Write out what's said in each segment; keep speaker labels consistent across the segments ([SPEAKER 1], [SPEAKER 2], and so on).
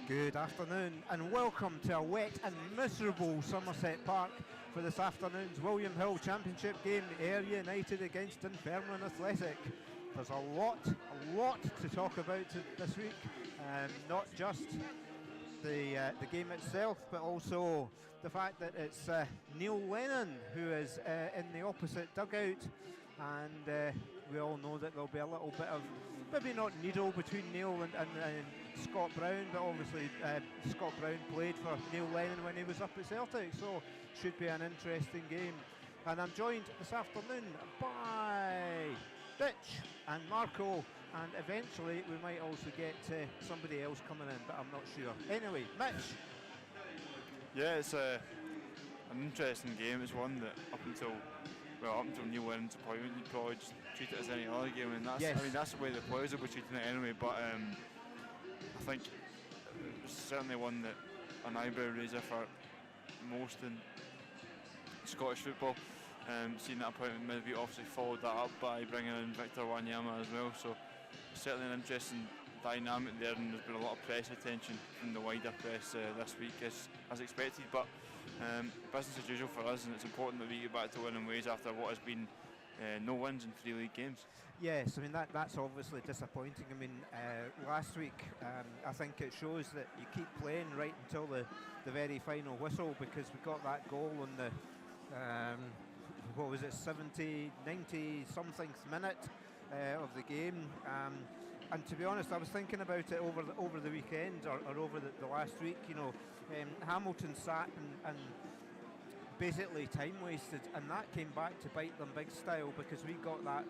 [SPEAKER 1] Good afternoon and welcome to a wet and miserable Somerset Park for this afternoon's William Hill Championship game, Ayr United against Dunfermline Athletic. There's a lot to talk about this week, not just the game itself, but also the fact that it's Neil Lennon who is in the opposite dugout, and we all know that there'll be a little bit of, maybe not needle between Neil and Scott Brown, but obviously Scott Brown played for Neil Lennon when he was up at Celtic, so should be an interesting game. And I'm joined this afternoon by Bitch and Marco, and eventually we might also get somebody else coming in, but I'm not sure. Anyway, Mitch.
[SPEAKER 2] Yeah, it's an interesting game. It's one that up until Neil Lennon's appointment, you'd probably just treat it as any other game, and that's,
[SPEAKER 1] yes.
[SPEAKER 2] I mean, that's the way the players will be treating it anyway. But I think it's certainly one that an eyebrow raiser for most in Scottish football. Seeing that appointment, maybe obviously followed that up by bringing in Victor Wanyama as well. So certainly an interesting dynamic there, and there's been a lot of press attention from the wider press this week as expected. But business as usual for us, and it's important that we get back to winning ways after what has been no wins in 3 league games.
[SPEAKER 1] Yes, I mean that's obviously disappointing. I mean last week I think it shows that you keep playing right until the very final whistle, because we got that goal on the what was it, 90 something minute of the game, and to be honest, I was thinking about it over the weekend or over the last week. You know, Hamilton sat and basically time wasted, and that came back to bite them big style, because we got that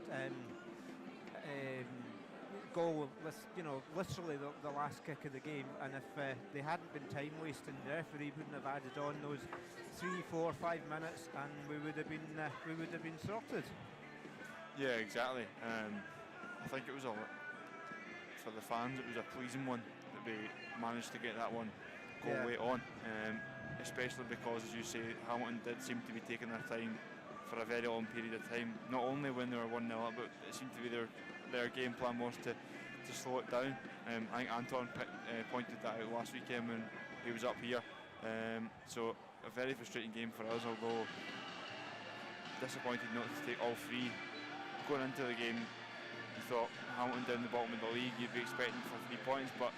[SPEAKER 1] goal with, you know, literally the last kick of the game, and if they hadn't been time wasting, the referee wouldn't have added on those 3, 4, 5 minutes, and we would have been sorted.
[SPEAKER 2] Yeah, exactly. I think it was for the fans, it was a pleasing one that we managed to get that one goal late on, especially because, as you say, Hamilton did seem to be taking their time for a very long period of time, not only when they were 1-0 up, but it seemed to be their game plan was to slow it down. I think Anton pointed that out last weekend when he was up here. So a very frustrating game for us, although disappointed not to take all three. Going into the game, you thought Hamilton down the bottom of the league, you'd be expecting for 3 points, but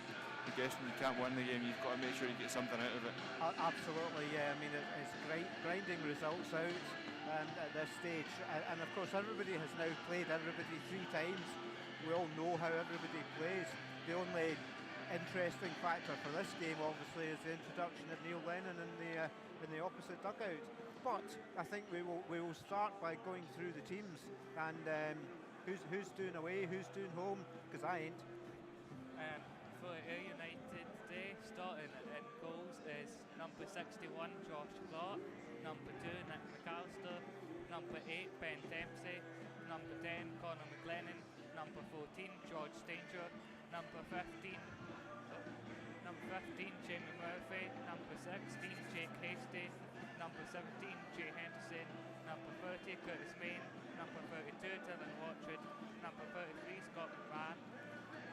[SPEAKER 2] I guess when you can't win the game, you've got to make sure you get something out of it.
[SPEAKER 1] Absolutely, yeah. I mean, it's grinding results out at this stage, and of course everybody has now played everybody 3 times. We all know how everybody plays. The only interesting factor for this game, obviously, is the introduction of Neil Lennon in the opposite dugout. But I think we will start by going through the teams and who's doing away, who's doing home, because I ain't.
[SPEAKER 3] For Ayr United today, starting in goals is number 61 Josh Clark, number 2 Nick McAllister, number 8 Ben Dempsey, number 10 Conor McLennan, number 14 George Stanger, number 15 Jamie Murphy, number 16 Jake Hasty, number 17 Jay Henderson, number 30 Curtis Main, number 32 Dylan Watford, number 33 Scott McMahon,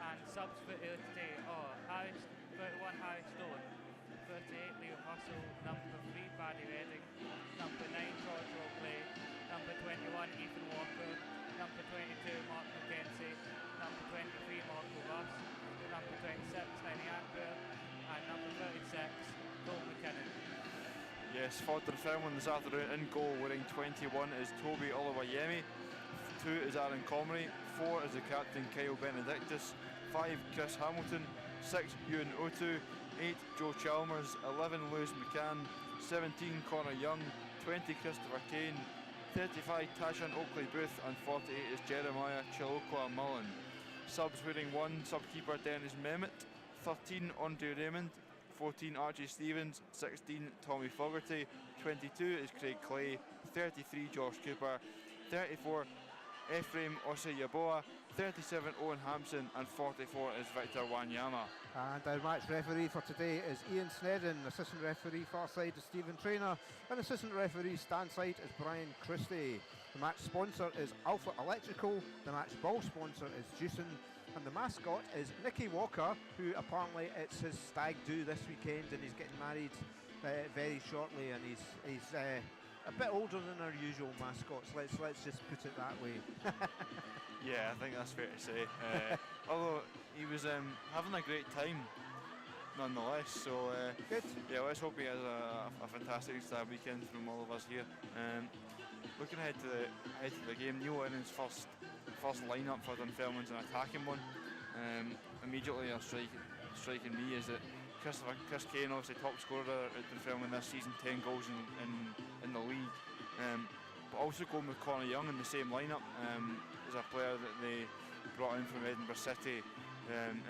[SPEAKER 3] and subs for Ayr today are 31 Harry Stone, 38 Liam Russell, number 3 Barry Redding, number 9 George Oakley, number 21 Ethan Walker, number 22 Mark McKenzie, number 23 Marco Russ, number 26 Lenny Amber, and number 36 Cole McKinnon.
[SPEAKER 2] Yes, for Dunfermline this afternoon, in goal wearing 21 is Toby Oluwayemi, 2 is Aaron Comrie, 4 is the captain Kyle Benedictus, 5 Chris Hamilton, 6 Ewan Otu, 8 Joe Chalmers, 11 Lewis McCann, 17 Connor Young, 20 Christopher Kane, 35 Tashan Oakley Booth, and 48 is Jeremiah Chilokwa Mullen. Subs wearing 1, subkeeper Dennis Mehmet, 13 Andre Raymond, 14 Archie Stevens, 16 Tommy Fogarty, 22 is Craig Clay, 33 Josh Cooper, 34 Ephraim Oseyaboa, 37 Owen Hampson, and 44 is Victor Wanyama.
[SPEAKER 1] And our match referee for today is Ian Snedden. Assistant referee far side is Stephen Traynor, and assistant referee stand side is Brian Christie. The match sponsor is Alpha Electrical. The match ball sponsor is Juicin. And the mascot is Nicky Walker, who apparently it's his stag do this weekend, and he's getting married very shortly, and he's a bit older than our usual mascots. Let's just put it that way.
[SPEAKER 2] Yeah, I think that's fair to say. Although he was having a great time nonetheless, so
[SPEAKER 1] Good.
[SPEAKER 2] yeah, let's hope he has a fantastic stag weekend from all of us here. Looking ahead to the game, Neil Lennon's first lineup for Dunfermline's an attacking one. Immediately striking me is that Chris Kane, obviously top scorer at Dunfermline this season, 10 goals in the league. But also going with Connor Young in the same lineup as a player that they brought in from Edinburgh City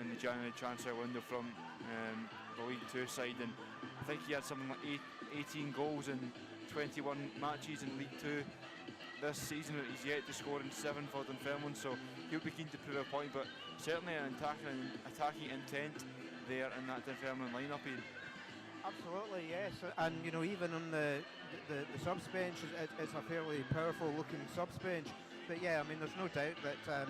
[SPEAKER 2] in the January transfer window from the League Two side, and I think he had something like 18 goals in 21 matches in League Two this season. He's yet to score in 7 for Dunfermline, so he'll be keen to prove a point, but certainly an attacking intent there in that Dunfermline lineup.
[SPEAKER 1] Absolutely, yes, and you know, even on the subs bench, it's a fairly powerful looking subs bench. But yeah, I mean, there's no doubt that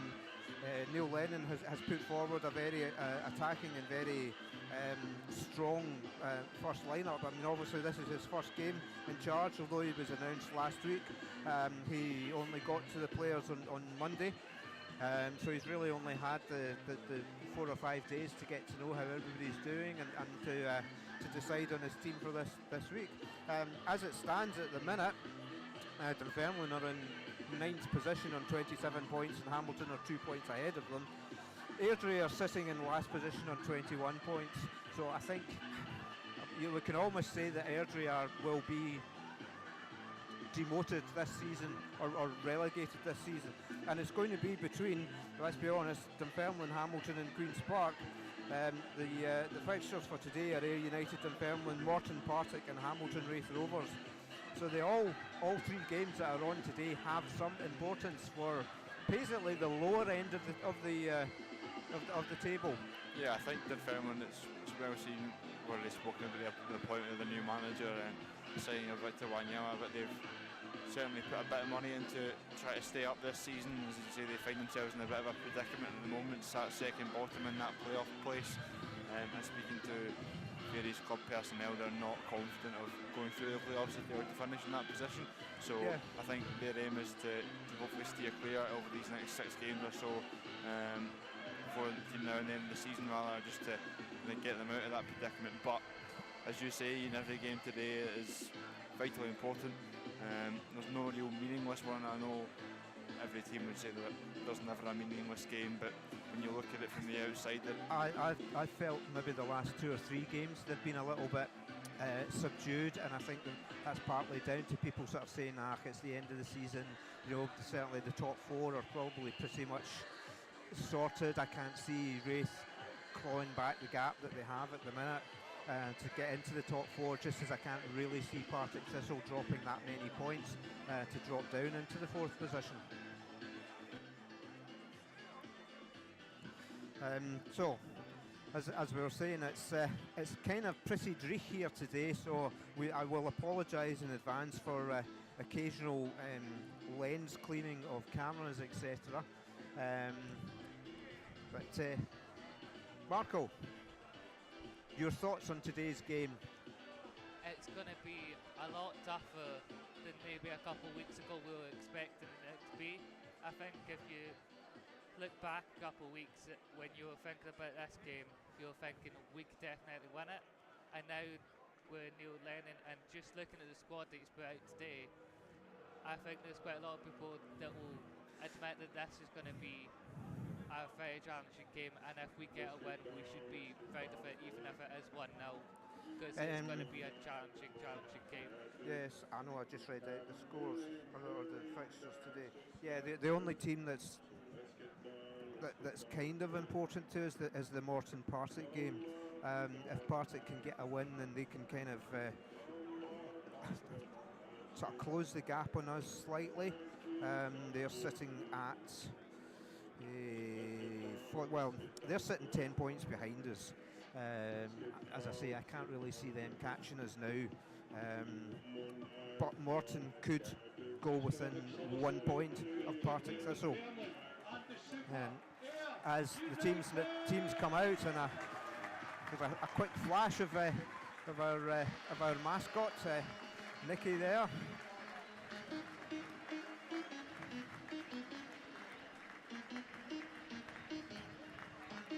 [SPEAKER 1] Neil Lennon has put forward a very attacking and very strong first lineup. I mean, obviously this is his first game in charge, although he was announced last week. He only got to the players on Monday, so he's really only had the 4 or 5 days to get to know how everybody's doing and to decide on his team for this week. As it stands at the minute, Dunfermline are in 9th position on 27 points, and Hamilton are 2 points ahead of them. Airdrie are sitting in last position on 21 points, so I think we can almost say that Airdrie will be demoted this season or relegated this season, and it's going to be between, let's be honest, Dunfermline, Hamilton and Queen's Park. The fixtures for today are Ayr United, Dunfermline, Morton, Partick and Hamilton Wraith Rovers. So they all 3 games that are on today have some importance for basically the lower end of the table.
[SPEAKER 2] Yeah, I think Dunfermline, it's well seen where they've spoken about the appointment of the new manager and signing of Victor Wanyama, but they've certainly put a bit of money into try to stay up this season. As you say, they find themselves in a bit of a predicament at the moment, sat second bottom in that playoff place. And speaking to various club personnel, they're not confident of going through the playoffs if they were to finish in that position. So yeah, I think their aim is to hopefully steer clear over these next 6 games or so before between now and the end of the season, rather just to get them out of that predicament. But as you say, in every game today is vitally important. There's no real meaningless one. I know every team would say that there's never a meaningless game, but when you look at it from the outside,
[SPEAKER 1] I felt maybe the last 2 or 3 games they've been a little bit subdued, and I think that's partly down to people sort of saying, it's the end of the season. You know, certainly the top 4 are probably pretty much sorted. I can't see Wraith clawing back the gap that they have at the minute to get into the top 4, just as I can't really see Partick Thistle dropping that many points to drop down into the 4th position. So, as we were saying, it's kind of pretty dreich here today, so I will apologise in advance for occasional lens cleaning of cameras, etc. But Marco, your thoughts on today's game?
[SPEAKER 3] It's going to be a lot tougher than maybe a couple of weeks ago we were expecting it to be. I think if you look back a couple of weeks when you were thinking about this game, you were thinking we could definitely win it. And now with Neil Lennon and just looking at the squad that he's put out today, I think there's quite a lot of people that will admit that this is going to be a very challenging game, and if we get a win we should be proud of it, even if it is 1-0, because it's going to be a challenging game.
[SPEAKER 1] Yes, I know, I just read out the scores or the fixtures today. Yeah, the only team that's kind of important to us is the Morton Partick game. If Partick can get a win, then they can kind of sort of close the gap on us slightly. They're sitting at they're sitting 10 points behind us. As I say, I can't really see them catching us now. But Morton could go within 1 point of Partick Thistle. as the teams come out, and give a quick flash of our mascot, Nicky there.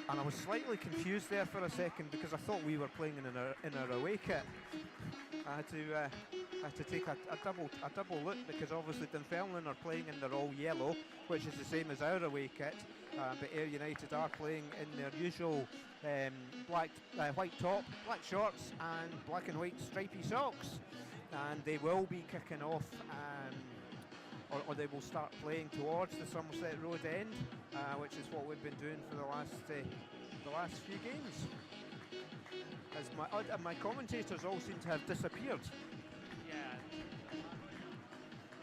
[SPEAKER 1] And I was slightly confused there for a second because I thought we were playing in our away kit. I had to take a double look, because obviously Dunfermline are playing in their all yellow, which is the same as our away kit, but Ayr United are playing in their usual white top, black shorts and black and white stripy socks, and they will be kicking off, or they will start playing towards the Somerset Road end, which is what we've been doing for the last few games. As my commentators all seem to have disappeared.
[SPEAKER 3] Yeah.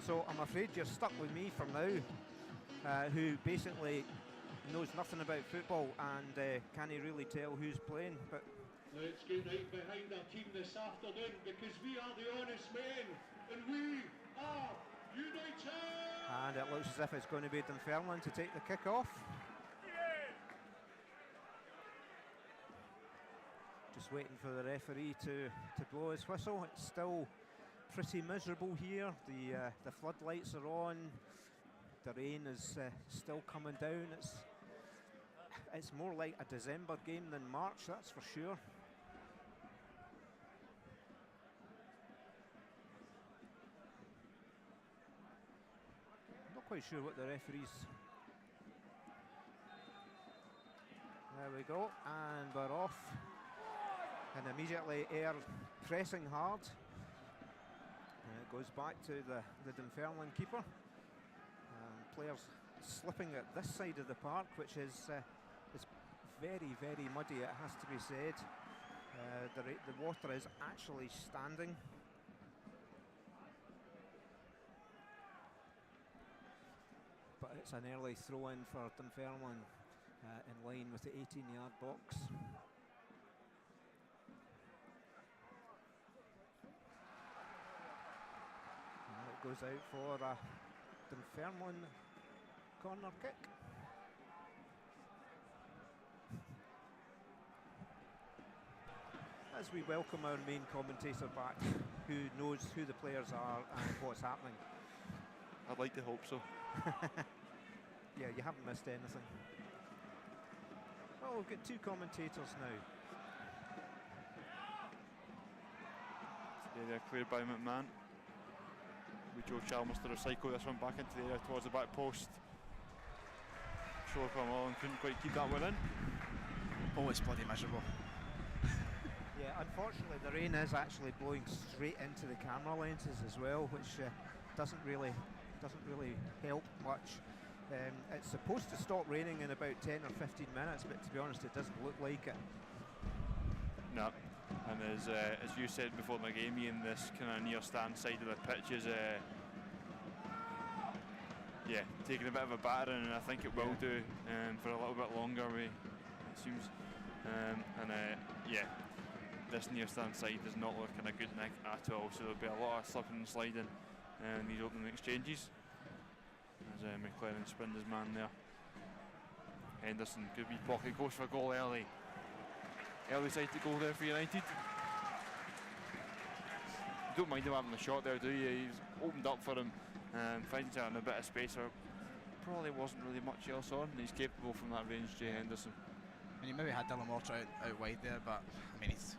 [SPEAKER 1] So I'm afraid you're stuck with me for now, who basically knows nothing about football and can't really tell who's playing. But
[SPEAKER 4] let's get right behind our team this afternoon, because we are the honest men, and we are United!
[SPEAKER 1] And it looks as if it's going to be Dunfermline to take the kick off. Just waiting for the referee to blow his whistle. It's still pretty miserable here. The floodlights are on. The rain is still coming down. It's more like a December game than March, that's for sure. Not quite sure what the referee's. There we go, and we're off. And immediately Ayr pressing hard. And it goes back to the Dunfermline keeper. Players slipping at this side of the park, which is very, very muddy, it has to be said. The water is actually standing. But it's an early throw-in for Dunfermline in line with the 18-yard box. Goes out for a Dunfermline corner kick. As we welcome our main commentator back, who knows who the players are and what's happening.
[SPEAKER 2] I'd like to hope so.
[SPEAKER 1] Yeah, you haven't missed anything. Well, we've got two commentators now.
[SPEAKER 2] Yeah, they're cleared by McMahon. With Joe Chalmers to recycle this one back into the area towards the back post. Sure, Mullen couldn't quite keep that one in.
[SPEAKER 5] Oh, it's bloody miserable.
[SPEAKER 1] Yeah, unfortunately the rain is actually blowing straight into the camera lenses as well, which doesn't really help much. It's supposed to stop raining in about 10 or 15 minutes, but to be honest, it doesn't look like it.
[SPEAKER 2] No. And as you said before the game, Ian, this kind of near stand side of the pitch is taking a bit of a battering, and I think it will do for a little bit longer, it seems. This near stand side does not look in a good nick at all, so there'll be a lot of slipping and sliding in these opening exchanges. As McLaren spinned his man there. Henderson, good wee pocket, goes for a goal early. Early side to goal there for United. You don't mind him having the shot there, do you? He's opened up for him, finds himself in a bit of space where probably wasn't really much else on, and he's capable from that range, Jay Henderson.
[SPEAKER 5] I mean, he maybe had Dylan Walter out wide there, but I mean, his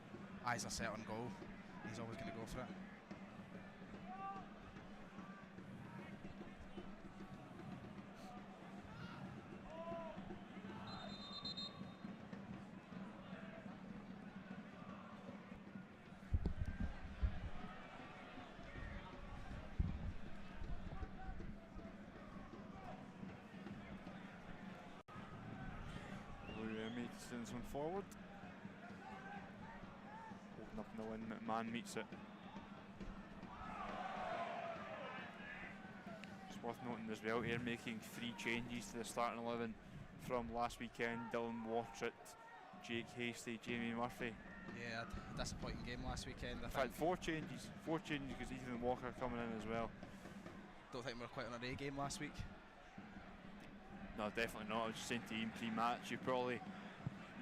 [SPEAKER 5] eyes are set on goal. He's always going to go for it.
[SPEAKER 2] Sends one forward. Holding up in the wind, McMahon meets it. It's worth noting as well, Ayr making 3 changes to the starting 11 from last weekend. Dylan Watritt, Jake Hasty, Jamie Murphy.
[SPEAKER 5] Yeah, a disappointing game last weekend.
[SPEAKER 2] In fact, 4 changes because Ethan Walker coming in as well.
[SPEAKER 5] Don't think we were quite on our A game last week.
[SPEAKER 2] No, definitely not. I was just saying to Ian pre-match, you probably,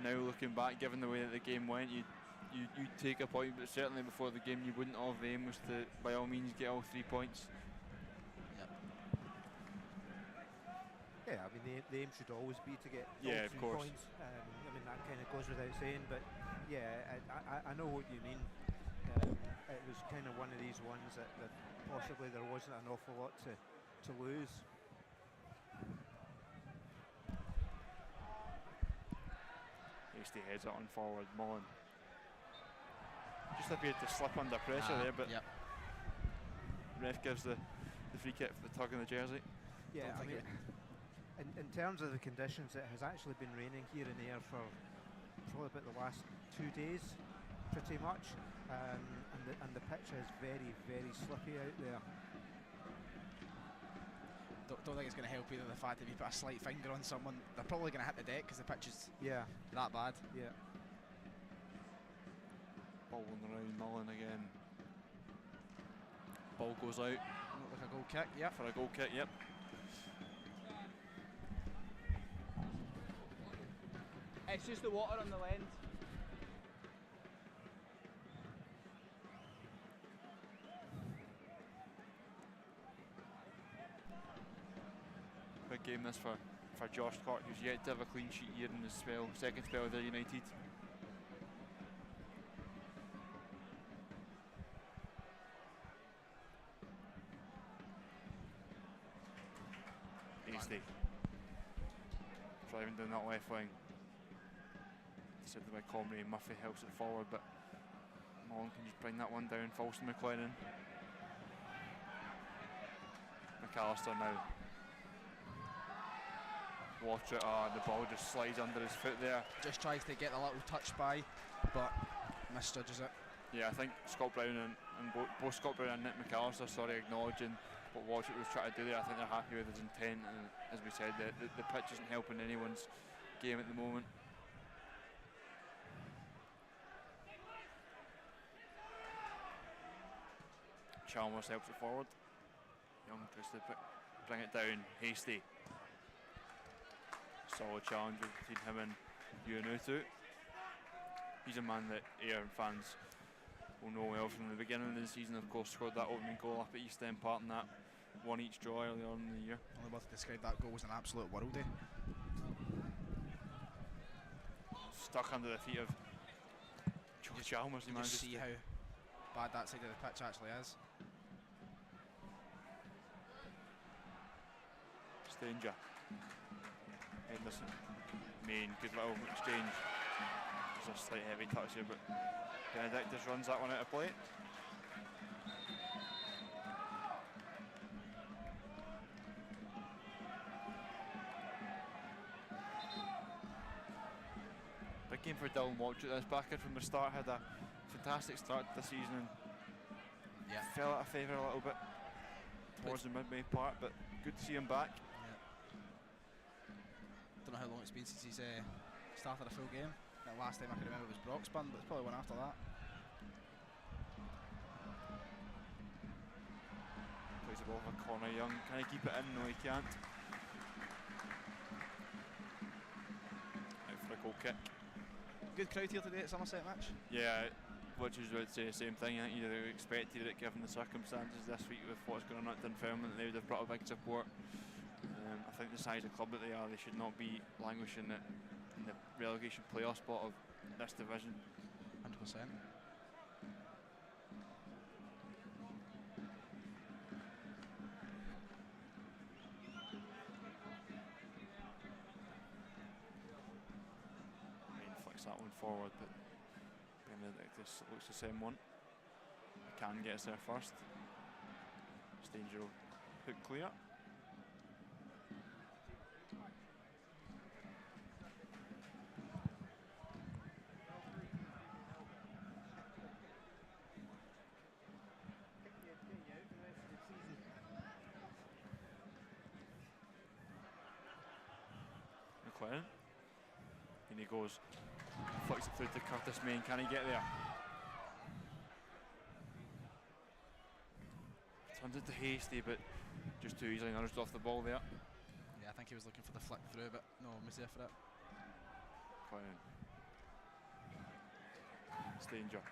[SPEAKER 2] now looking back, given the way that the game went, you'd take a point, but certainly before the game you wouldn't have. The aim was to, by all means, get all 3 points.
[SPEAKER 5] Yep.
[SPEAKER 1] Yeah, I mean the aim should always be to get all
[SPEAKER 2] Yeah, of
[SPEAKER 1] 3
[SPEAKER 2] course.
[SPEAKER 1] points. I mean that kind of goes without saying, but yeah, I know what you mean. It was kind of one of these ones that possibly there wasn't an awful lot to lose.
[SPEAKER 2] Hasty heads it on forward. Mullen just appeared to slip under pressure there, but
[SPEAKER 5] yep.
[SPEAKER 2] ref gives the free kick for the tug in the jersey.
[SPEAKER 1] Yeah,
[SPEAKER 5] Don't
[SPEAKER 1] I
[SPEAKER 5] think
[SPEAKER 1] mean, in terms of the conditions, it has actually been raining here in Ayr for probably about the last 2 days, pretty much, and the pitch is very, very slippy out there.
[SPEAKER 5] Don't think it's going to help either the fact that if you put a slight finger on someone, they're probably going to hit the deck because the pitch is that bad.
[SPEAKER 1] Yeah.
[SPEAKER 2] Bowling around Mullen again. Ball goes out.
[SPEAKER 5] Look like a goal kick, yep.
[SPEAKER 2] For a goal kick, yep.
[SPEAKER 6] It's just the water on the lens.
[SPEAKER 2] Big game this for Josh Clark, who's yet to have a clean sheet here in his second spell with Ayr United. Hasty driving down that left wing. Said by Comrie and Murphy helps it forward, but Mullen can just bring that one down. Falls to McLennan. McAllister now. Watch it, the ball just slides under his foot there.
[SPEAKER 5] Just tries to get a little touch by, but misjudges it.
[SPEAKER 2] Yeah, I think Scott Brown and both Scott Brown and Nick McAllister, acknowledging what Watchett was trying to do there. I think they're happy with his intent, and as we said, the pitch isn't helping anyone's game at the moment. Chalmers helps it forward. Young tries to bring it down. Hasty. Solid challenge between him and Yuanutu. He's a man that Ayr fans will know well from the beginning of the season. Of course, scored that opening goal up at East End Park and that one each draw early on in the year.
[SPEAKER 5] Only way to describe that goal was an absolute worldie.
[SPEAKER 2] Stuck under the feet of Joe Chalmers.
[SPEAKER 5] You just see how bad that side of the pitch actually is.
[SPEAKER 2] Danger. Henderson. Main, good little exchange. There's a slight heavy touch here, but Benedictus runs that one out of play. Big game for Dylan Watchett. This backer from the start had a fantastic start this season and fell out of favour a little bit towards the midway part, but good to see him back.
[SPEAKER 5] Don't know how long it's been since he's started a full game. The last time I can remember was Broxburn, but it's probably one after that.
[SPEAKER 2] Plays the ball for Connor Young. Can he keep it in? No, he can't. Out for a goal kick.
[SPEAKER 5] Good crowd here today at Somerset match.
[SPEAKER 2] Yeah, which is would say the same thing. I think you'd have expected it given the circumstances this week with what's going on at Dunfermline, that they would have brought a big support. I think the size of club that they are, they should not be languishing in the relegation playoff spot of this division.
[SPEAKER 5] 100%.
[SPEAKER 2] Main flicks that one forward, but Benedictus looks the same one. Can get us there first. Stanger hook clear. McLennan. And he goes, flicks it through to Curtis Main. Can he get there? Turns it to Hasty, but just too easily nudged off the ball there.
[SPEAKER 5] Yeah, I think he was looking for the flick through, but no one was there for it.
[SPEAKER 2] Fine. It's danger.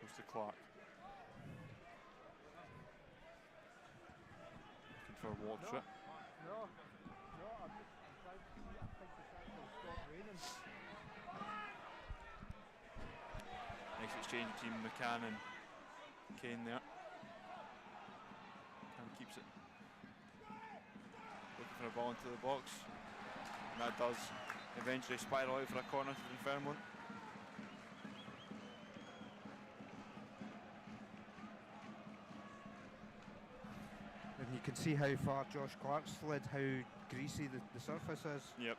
[SPEAKER 2] Goes to Clark. Looking for Watford.
[SPEAKER 1] No, I'm trying to see. I think it's actually stopped raining.
[SPEAKER 2] Nice exchange between McCann and Kane there. And keeps it. Looking for a ball into the box. And that does eventually spiral out for a corner to Dunfermline.
[SPEAKER 1] And you can see how far Josh Clark slid, how greasy the surface is.
[SPEAKER 2] Yep.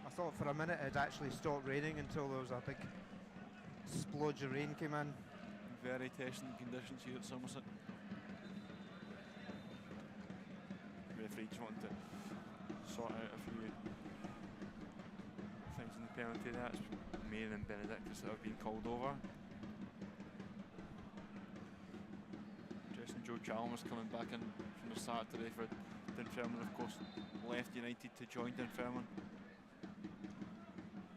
[SPEAKER 1] I thought for a minute it actually stopped raining until there was a big splodge of rain came in.
[SPEAKER 2] Very testing conditions here at Somerset. The referee just wanted to sort out a few things in the penalty. That's Main and Benedictus that have been called over. Jason Joe Chalmers coming back in from the start today for Dunfermline, of course, left United to join Dunfermline.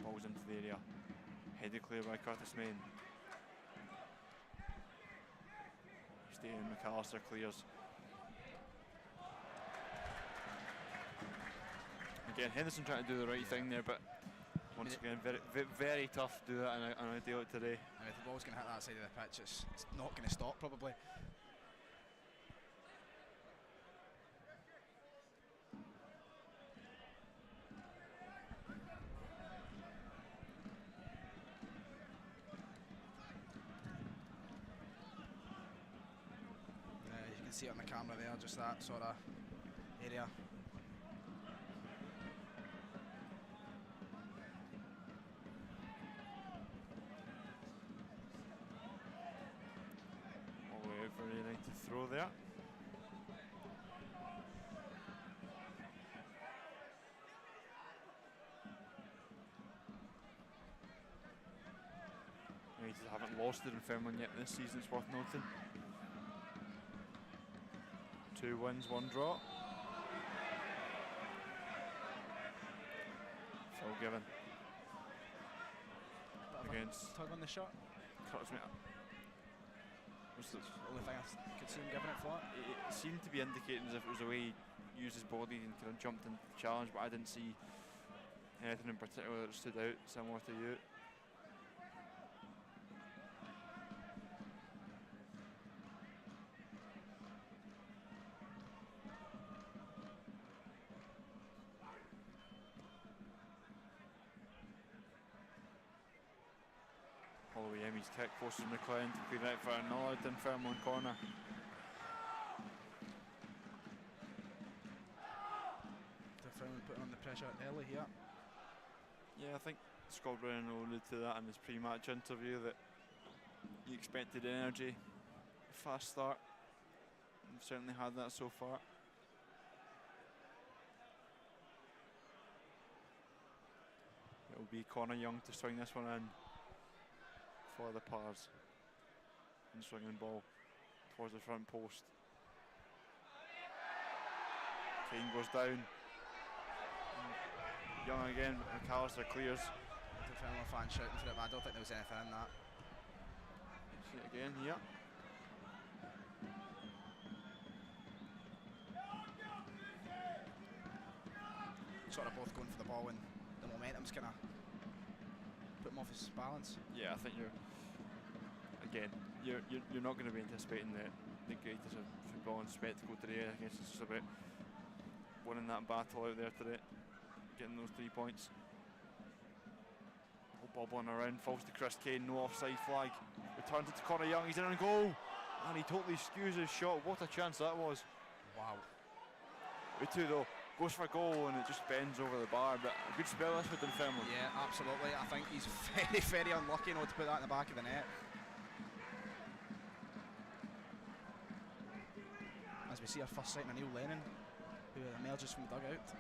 [SPEAKER 2] Balls into the area, headed clear by Curtis Main. Staying, McAllister clears. Again, Henderson trying to do the right thing there, but once again, very tough to do that on a day like today.
[SPEAKER 5] I mean, if the ball's going to hit that side of the pitch, it's not going to stop probably. You can see it on the camera there, just that sort of area.
[SPEAKER 2] All the way out for a United throw there. United haven't lost to Dunfermline yet this season, it's worth noting. 2 wins, 1 draw. Phil Given against
[SPEAKER 5] Tug on the shot.
[SPEAKER 2] Curtis Main. Was the
[SPEAKER 5] Only thing I could see him giving it for.
[SPEAKER 2] it seemed to be indicating as if it was the way he used his body and kind of jumped into the challenge, but I didn't see anything in particular that stood out similar to you. Holloway Emmy's kick forces McLean to clear out for another Dunfermline corner.
[SPEAKER 5] Dunfermline putting on the pressure early here.
[SPEAKER 2] Yeah, I think Scott Brennan alluded to that in his pre-match interview that he expected energy, a fast start. We've certainly had that so far. It will be Connor Young to swing this one in for the Pars. And swinging ball towards the front post. Kane goes down. Young again, McAllister clears.
[SPEAKER 5] Dunfermline fans shouting for it, but I don't think there was anything in that.
[SPEAKER 2] See it again here.
[SPEAKER 5] Sort of both going for the ball when the momentum's kind of put him off his balance.
[SPEAKER 2] Yeah, I think you're not going to be anticipating the greatest of football and spectacle today. I guess it's just about winning that battle out there today, getting those 3 points. Bobbling around, falls to Chris Kane, no offside flag. Returns it to Connor Young, he's in on goal, and he totally skews his shot. What a chance that was!
[SPEAKER 5] Wow.
[SPEAKER 2] Utu though goes for a goal and it just bends over the bar, but a good spell this with Dunfermline.
[SPEAKER 5] Yeah, absolutely. I think he's very, very unlucky not to put that in the back of the net. As we see our first sight of Neil Lennon, who emerges from the dugout.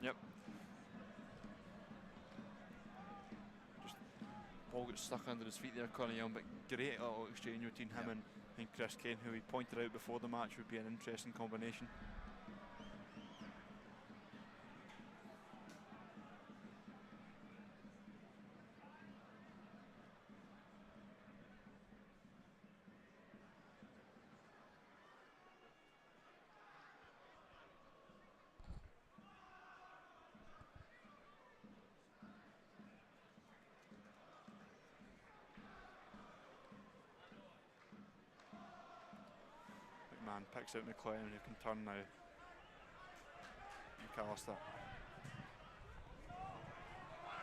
[SPEAKER 2] Yep. Just ball gets stuck under his feet there, Connor Young, but great little exchange between him and and Chris Kane, who we pointed out before the match would be an interesting combination. McMahon picks out McLaren, who can turn now. McAllister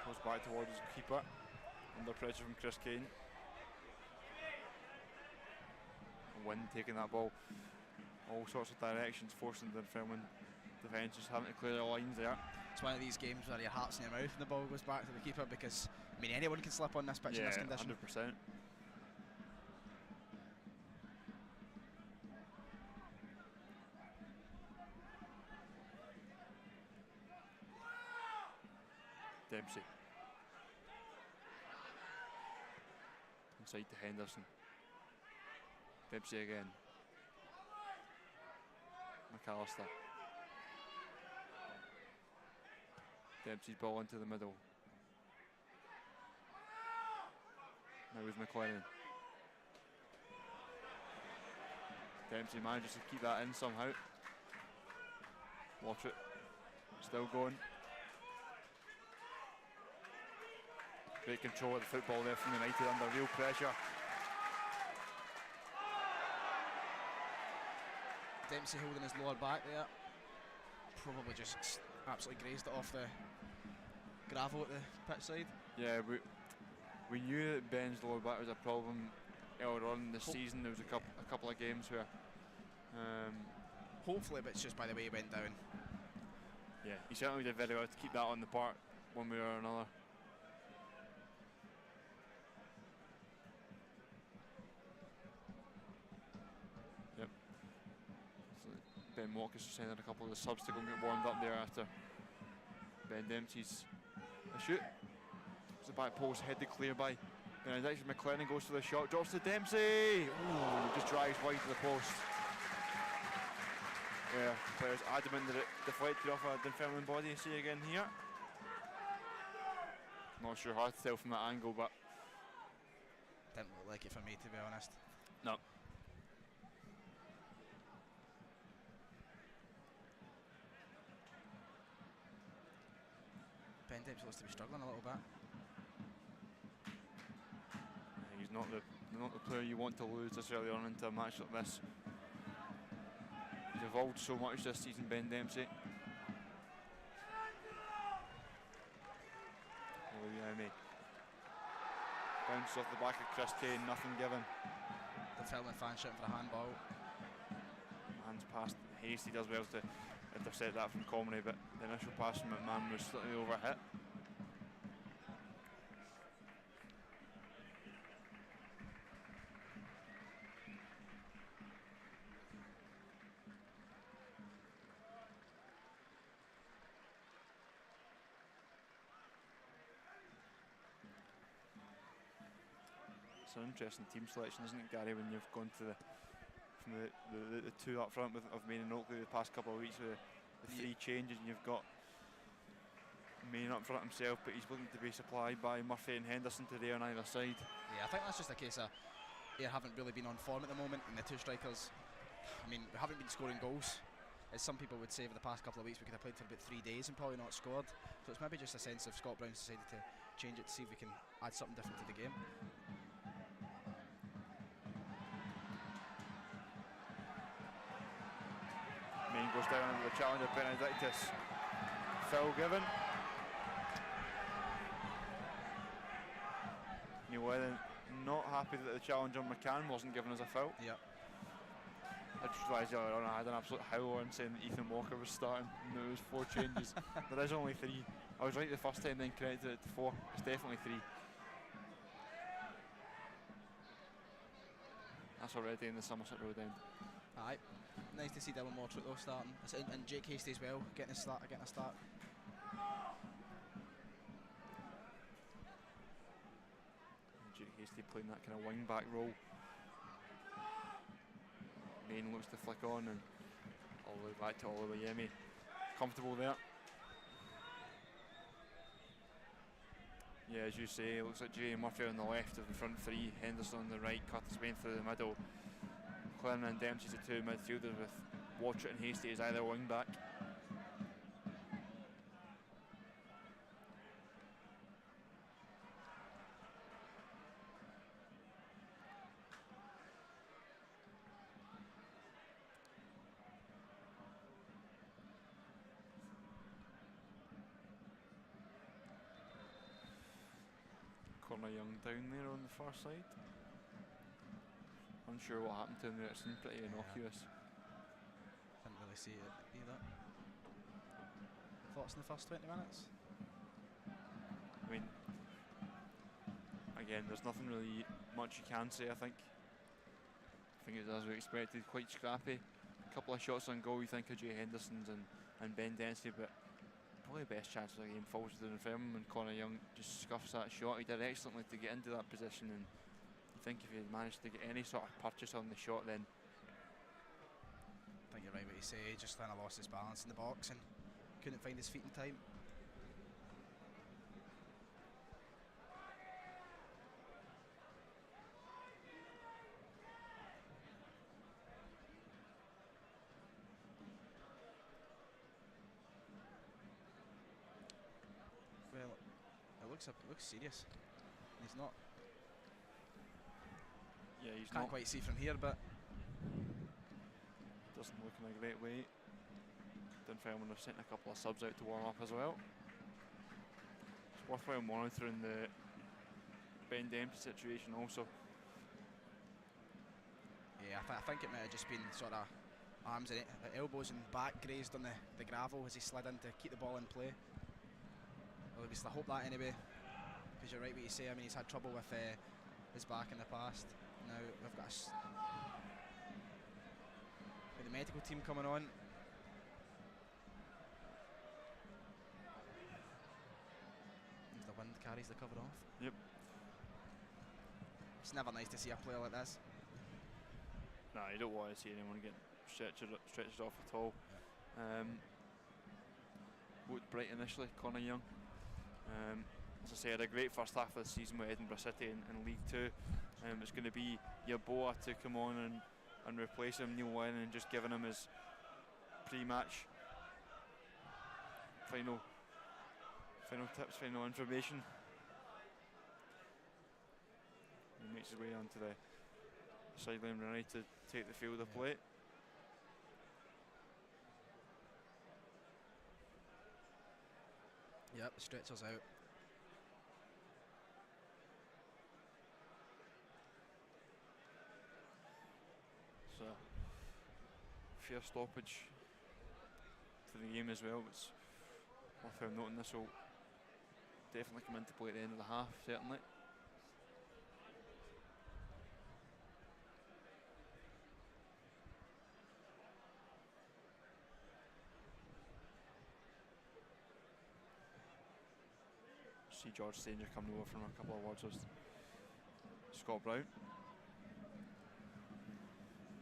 [SPEAKER 2] goes back towards his keeper, under pressure from Chris Kane. Wynn taking that ball all sorts of directions, forcing the Dunfermline defence just having to clear the lines there.
[SPEAKER 5] It's one of these games where your heart's in your mouth and the ball goes back to the keeper, because I mean anyone can slip on this pitch in this condition.
[SPEAKER 2] 100%. Dempsey inside to Henderson. Dempsey again. McAllister. Dempsey's ball into the middle. Now with McLaren. Dempsey manages to keep that in somehow. Watch it. Still going. Great control of the football there from United under real pressure.
[SPEAKER 5] Dempsey holding his lower back there. Probably just absolutely grazed it off the gravel at the pitch side.
[SPEAKER 2] Yeah, we knew that Ben's lower back was a problem earlier on in the season. There was a couple of games where
[SPEAKER 5] hopefully, but it's just by the way he went down.
[SPEAKER 2] Yeah, he certainly did very well to keep that on the park one way or another. Yep. So Ben Walker's sending a couple of the subs to go and get warmed up there after Ben Dempsey's shoot. It's the back post, headed clear by Benedict. McLennan goes for the shot, drops to Dempsey. Ooh, just drives wide to the post. Yeah, players adamant that it deflected off a Dunfermline body. See again here. Not sure how to tell from that angle, but
[SPEAKER 5] didn't look like it for me, to be honest.
[SPEAKER 2] No.
[SPEAKER 5] Ben Dempsey looks to be struggling a little bit.
[SPEAKER 2] He's not the player you want to lose this early on into a match like this. He's evolved so much this season, Ben Dempsey. Bounce off the back of Chris Kane, nothing given.
[SPEAKER 5] The Dunfermline fan shouting for a handball.
[SPEAKER 2] Hands past Hasty, does well to intercept that from Comrie, but the initial pass from McMahon was slightly overhit. It's an interesting team selection, isn't it, Gary, when you've gone to from the two up front of Main and Oakley the past couple of weeks with the three changes, and you've got Main up front himself, but he's looking to be supplied by Murphy and Henderson today on either side.
[SPEAKER 5] Yeah, I think that's just a case of Ayr haven't really been on form at the moment, and the two strikers, I mean, we haven't been scoring goals. As some people would say, over the past couple of weeks we could have played for about 3 days and probably not scored. So it's maybe just a sense of Scott Brown's decided to change it to see if we can add something different to the game.
[SPEAKER 2] Main goes down under the challenge of Benedictus. Foul given. Neil Whethen not happy that the challenge on McCann wasn't given as a foul.
[SPEAKER 5] Yep.
[SPEAKER 2] I just realised earlier on I had an absolute howler in saying that Ethan Walker was starting. And there was 4 changes. There is only 3. I was right the first time, then corrected it to 4. It's definitely 3. That's already in the Somerset Road end.
[SPEAKER 6] Aye. Nice to see Dylan Mortrick though starting. And Jake Hasty as well, getting a start.
[SPEAKER 2] Jake Hasty playing that kind of wing back role. Main looks to flick on, and all the way back to Oluwayemi. Comfortable there. Yeah, as you say, it looks like Jay Murphy on the left of the front three, Henderson on the right, Curtis Bain through the middle. Clinton and Dempsey's the two midfielders, with Watchett and Hasty as either wing back. Connor Young down there on the far side. Unsure what happened to him there, it seemed pretty innocuous.
[SPEAKER 5] Didn't really see it either. Thoughts in the first 20 minutes?
[SPEAKER 2] I mean, again, there's nothing really much you can say, I think. I think it's as we expected, quite scrappy. A couple of shots on goal, you think of Jay Henderson's and Ben Dempsey, but probably the best chance of the game falls to Dunfermline when Connor Young just scuffs that shot. He did excellently to get into that position, and you think if he had managed to get any sort of purchase on the shot, then
[SPEAKER 5] I think you're right what you say, he just kind of lost his balance in the box and couldn't find his feet in time. Well, it looks serious. He's not.
[SPEAKER 2] yeah, he's
[SPEAKER 5] Can't
[SPEAKER 2] not.
[SPEAKER 5] quite see from here, but
[SPEAKER 2] Doesn't look in a great way. Dunfermline have sent a couple of subs out to warm up as well. It's worthwhile monitoring the Ben Dempsey situation also.
[SPEAKER 5] yeah, I think it might have just been sort of arms and elbows and back grazed on the gravel as he slid in to keep the ball in play. Well, at least I hope that anyway, because you're right what you say. I mean, he's had trouble with his back in the past. Now we've got with the medical team coming on. As the wind carries the cover off.
[SPEAKER 2] Yep.
[SPEAKER 5] It's never nice to see a player like this.
[SPEAKER 2] Nah, you don't want to see anyone get stretched off at all. Looked bright initially, Connor Young. As I say, had a great first half of the season with Edinburgh City in League 2. It's going to be Yeboah to come on and replace him, Neil Lennon, and just giving him his pre-match final tips, final information. He makes his way onto the sideline ready to take the field of play.
[SPEAKER 5] Yep, the stretcher's out.
[SPEAKER 2] So, fair stoppage to the game as well. It's worthwhile noting this will definitely come into play at the end of the half, certainly. See George Stanger coming over from a couple of words with Scott Brown.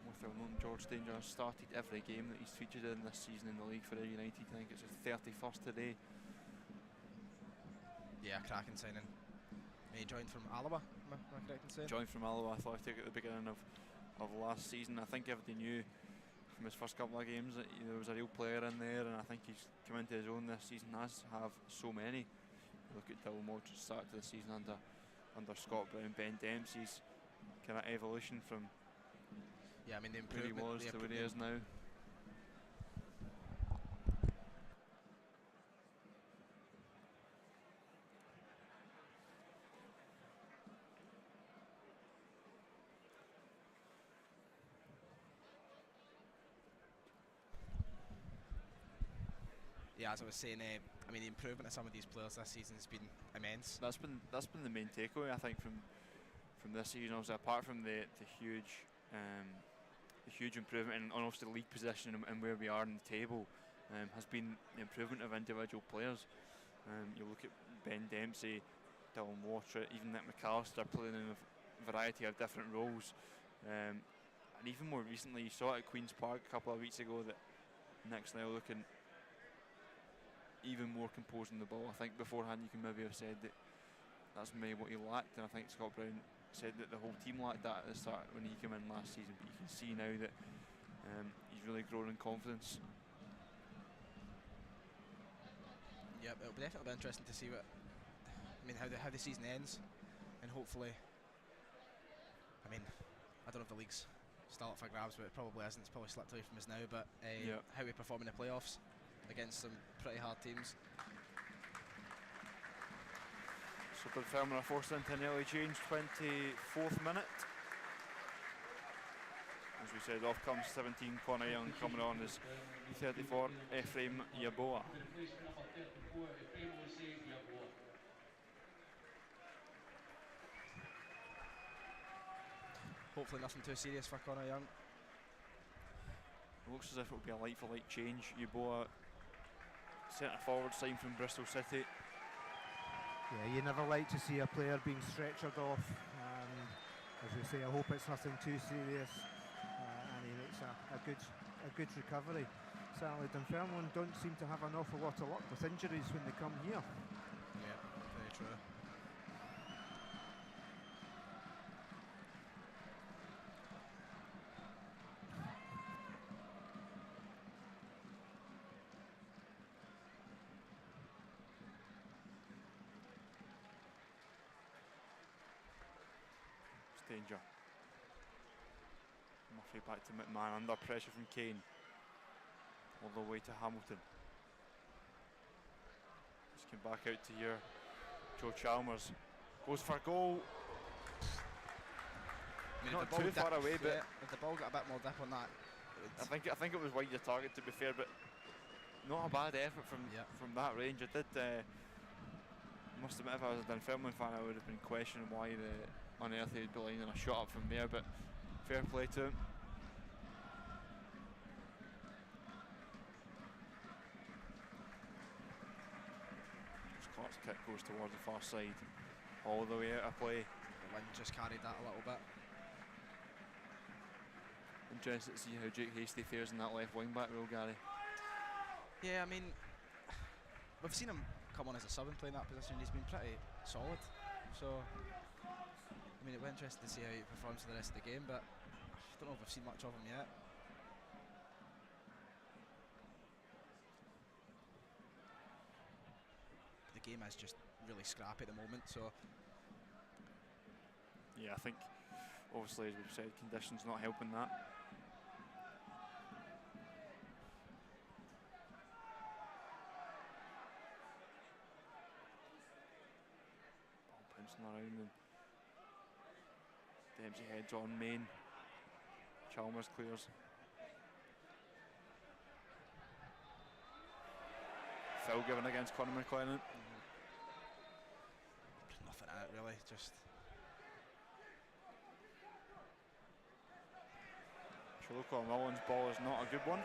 [SPEAKER 2] Worthwhile noting George Stanger has started every game that he's featured in this season in the league for Ayr United. I think it's his 31st today.
[SPEAKER 5] Yeah, cracking signing. He joined from Alaba, am I correct in saying?
[SPEAKER 2] Joined from Alloa, I thought I took at the beginning of last season. I think everybody knew from his first couple of games that there was a real player in there, and I think he's come into his own this season, as have so many. Look at Dylan Modric start to the season under Scott Brown. Ben Dempsey's kind of evolution from
[SPEAKER 5] Yeah, I mean the
[SPEAKER 2] where he
[SPEAKER 5] improvement.
[SPEAKER 2] was to where he is now.
[SPEAKER 5] Yeah, as I was saying, I mean the improvement of some of these players this season has been immense.
[SPEAKER 2] That's been the main takeaway, I think, from this season. Obviously, apart from the huge improvement in obviously the league position and where we are in the table, has been the improvement of individual players. You look at Ben Dempsey, Dylan Watcher, even Nick McAllister playing in a variety of different roles. And even more recently, you saw it at Queen's Park a couple of weeks ago that Nick's now looking even more composed on the ball. I think beforehand you can maybe have said that that's maybe what he lacked, and I think Scott Brown said that the whole team lacked that at the start when he came in last season, but you can see now that he's really grown in confidence.
[SPEAKER 5] Yep, it'll definitely be interesting to see how the season ends, and hopefully, I don't know if the league's still up for grabs, but it probably isn't. It's probably slipped away from us now, but how we perform in the playoffs against some pretty hard teams.
[SPEAKER 2] So Dunfermline are forced into an early change, 24th minute. As we said, off comes 17 Connor Young, coming on as 34 Ephraim Yaboa.
[SPEAKER 5] Hopefully nothing too serious for Connor Young.
[SPEAKER 2] It looks as if it will be a light for light change. Yaboa, centre forward, signed from Bristol City.
[SPEAKER 1] Yeah, you never like to see a player being stretchered off. As we say, I hope it's nothing too serious, and he makes a good recovery. Certainly Dunfermline don't seem to have an awful lot of luck with injuries when they come here.
[SPEAKER 5] Yeah, very true.
[SPEAKER 2] Danger. Murphy back to McMahon, under pressure from Kane. All the way to Hamilton. Just came back out to here. Joe Chalmers goes for goal. Not too far away, but
[SPEAKER 5] if the ball got a bit more dip on that,
[SPEAKER 2] I think it was wide of target, to be fair, but not a bad effort from that range. I did must admit, if I was a Dunfermline fan, I would have been questioning why on earth he'd be lining a shot up from there, but fair play to him. Clark's kick goes towards the far side, all the way out of play.
[SPEAKER 5] The wind just carried that a little bit.
[SPEAKER 2] Interested to see how Jake Hastie fares in that left wing back role, Gary.
[SPEAKER 5] Yeah, we've seen him come on as a sub and play in that position. He's been pretty solid, so it'll be interesting to see how he performs for the rest of the game, but I don't know if I've seen much of him yet. The game is just really scrappy at the moment, so
[SPEAKER 2] yeah, I think obviously, as we've said, conditions not helping that. Ball bouncing around and Dempsey heads on main. Chalmers clears. Foul given against Conor McLennan.
[SPEAKER 5] Nothing in it really, just
[SPEAKER 2] Chiloko Mullen's ball is not a good one.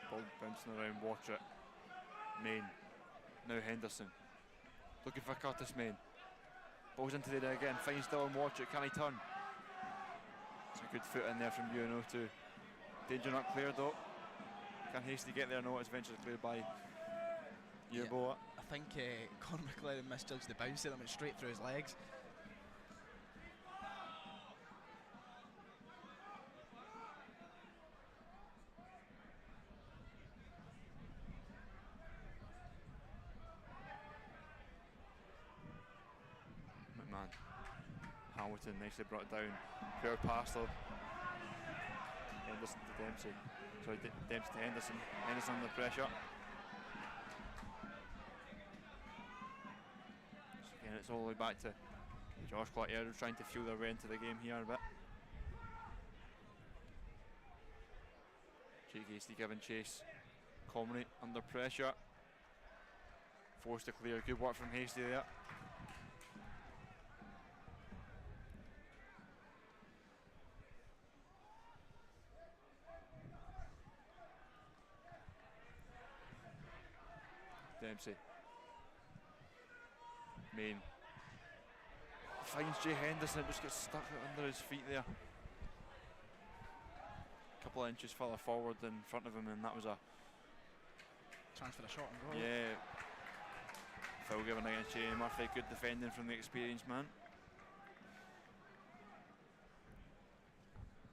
[SPEAKER 2] Ball bouncing around, watch it. Main. Now Henderson. Looking for Curtis Main. Ball's into the area again, finds Dylan, watch it, can he turn? It's a good foot in there from UNO too. Danger not cleared though. Can Hastie get there? No, it's eventually cleared by Yaboa.
[SPEAKER 5] I think Conor McLennan misjudged the bounce and it went straight through his legs.
[SPEAKER 2] Hamilton nicely brought down. Poor pass though. Henderson to Dempsey. Sorry, Dempsey to Henderson. Henderson under pressure. So again, it's all the way back to Josh Clark Ayr trying to feel their way into the game here a bit. Jake Hastie giving chase. Comrie under pressure. Forced to clear. Good work from Hasty there. Dempsey. Main. Finds Jay Henderson, just gets stuck under his feet there. A couple of inches further forward in front of him, and that was a
[SPEAKER 5] chance for a shot and goal.
[SPEAKER 2] Yeah. Foul given against Jay Murphy. Good defending from the experienced man.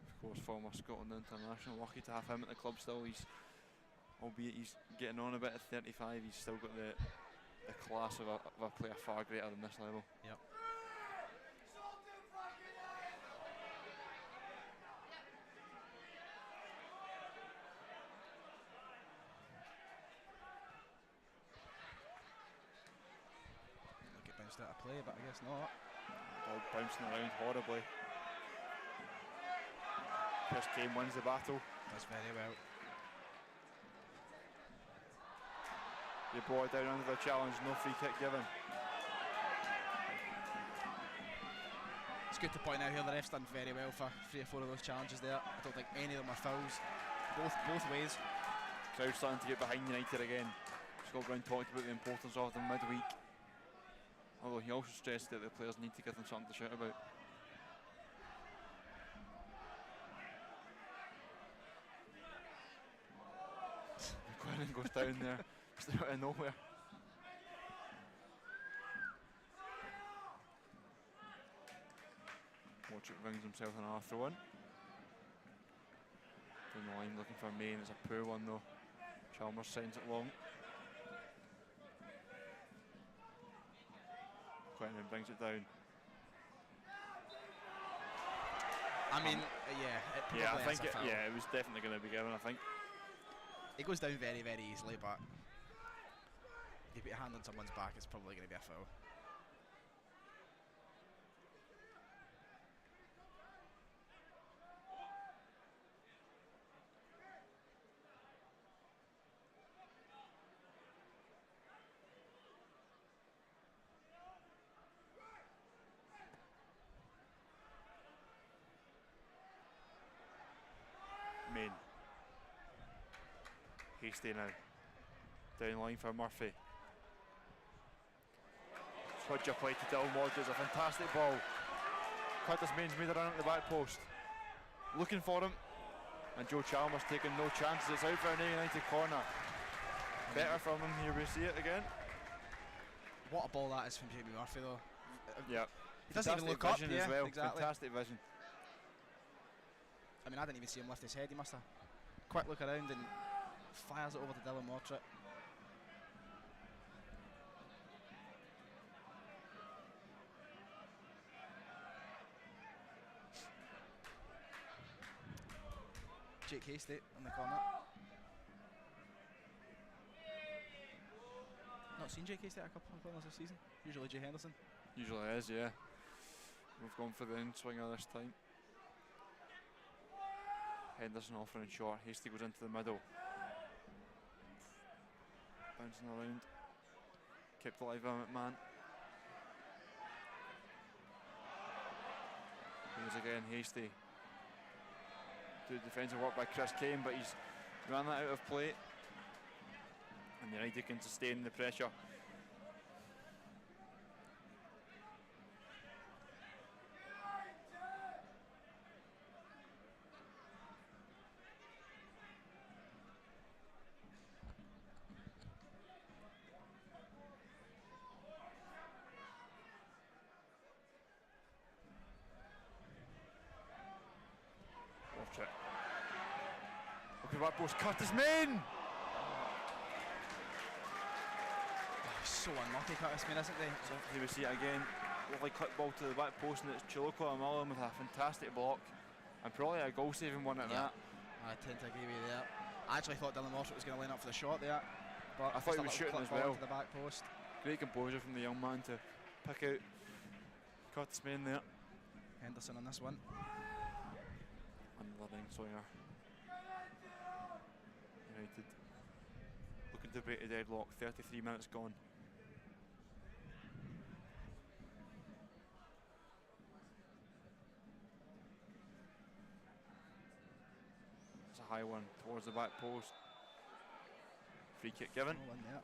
[SPEAKER 2] Of course, former Scotland international. Lucky to have him at the club still. Albeit he's getting on a bit at 35, he's still got the class of a player far greater than this level.
[SPEAKER 5] Yep. Look, it bounced out of play, but I guess not.
[SPEAKER 2] Ball bouncing around horribly. Chris Kane wins the battle.
[SPEAKER 5] Does very well.
[SPEAKER 2] They brought it down under the challenge, no free kick given.
[SPEAKER 5] It's good to point out here the ref's done very well for 3 or 4 of those challenges there. I don't think any of them are fouls, both ways.
[SPEAKER 2] Crowd starting to get behind United again. Scott Brown talked about the importance of them midweek. Although he also stressed that the players need to give them something to shout about. McLennan goes down there, just out of nowhere. Watch it, brings himself another throw in. Down the line looking for Main, it's a poor one though. Chalmers sends it long. Quentin brings it down.
[SPEAKER 5] I mean, yeah,
[SPEAKER 2] I think it was definitely going to be given, I think.
[SPEAKER 5] It goes down very, very easily, but if you put your hand on someone's back, it's probably going to be a foul.
[SPEAKER 2] Main. Hasty now. Down line for Murphy. Switch your play to Dylan Waters, a fantastic ball. Curtis Main's made a run at the back post. Looking for him. And Joe Chalmers taking no chances. It's out for an Ayr United corner. Better from him, here we see it again.
[SPEAKER 5] What a ball that is from Jamie Murphy though.
[SPEAKER 2] Yeah.
[SPEAKER 5] He doesn't even look up.
[SPEAKER 2] As well.
[SPEAKER 5] Exactly.
[SPEAKER 2] Fantastic vision.
[SPEAKER 5] I mean, I didn't even see him lift his head. He must have quick look around and fires it over to Dylan Mortritt. Jake Hasty in the corner. Not seen Jake Hasty at a couple of corners this season. Usually Jay Henderson.
[SPEAKER 2] Usually is, yeah. We've gone for the in-swinger this time. Henderson offering short. Hasty goes into the middle. Bouncing around. Kept alive by McMahon. Here's again Hasty. Good defensive work by Chris Kane, but he's ran that out of play. And United can sustain the pressure. Watch it. Look at that post, Curtis Main!
[SPEAKER 5] So unlucky, Curtis Main, isn't he?
[SPEAKER 2] So here we see it again. Lovely clip ball to the back post, and it's Chiloko Amalim with a fantastic block. And probably a goal saving one at that.
[SPEAKER 5] I tend to agree with you there. I actually thought Dylan Mortritt was going to line up for the shot there. But
[SPEAKER 2] I thought he was shooting as well.
[SPEAKER 5] To the back post.
[SPEAKER 2] Great composure from the young man to pick out Curtis Main there.
[SPEAKER 5] Henderson on this one.
[SPEAKER 2] Another ring swinger. United looking to break the deadlock. 33 minutes gone. a high one towards the back post. Free kick given.
[SPEAKER 5] Well in there.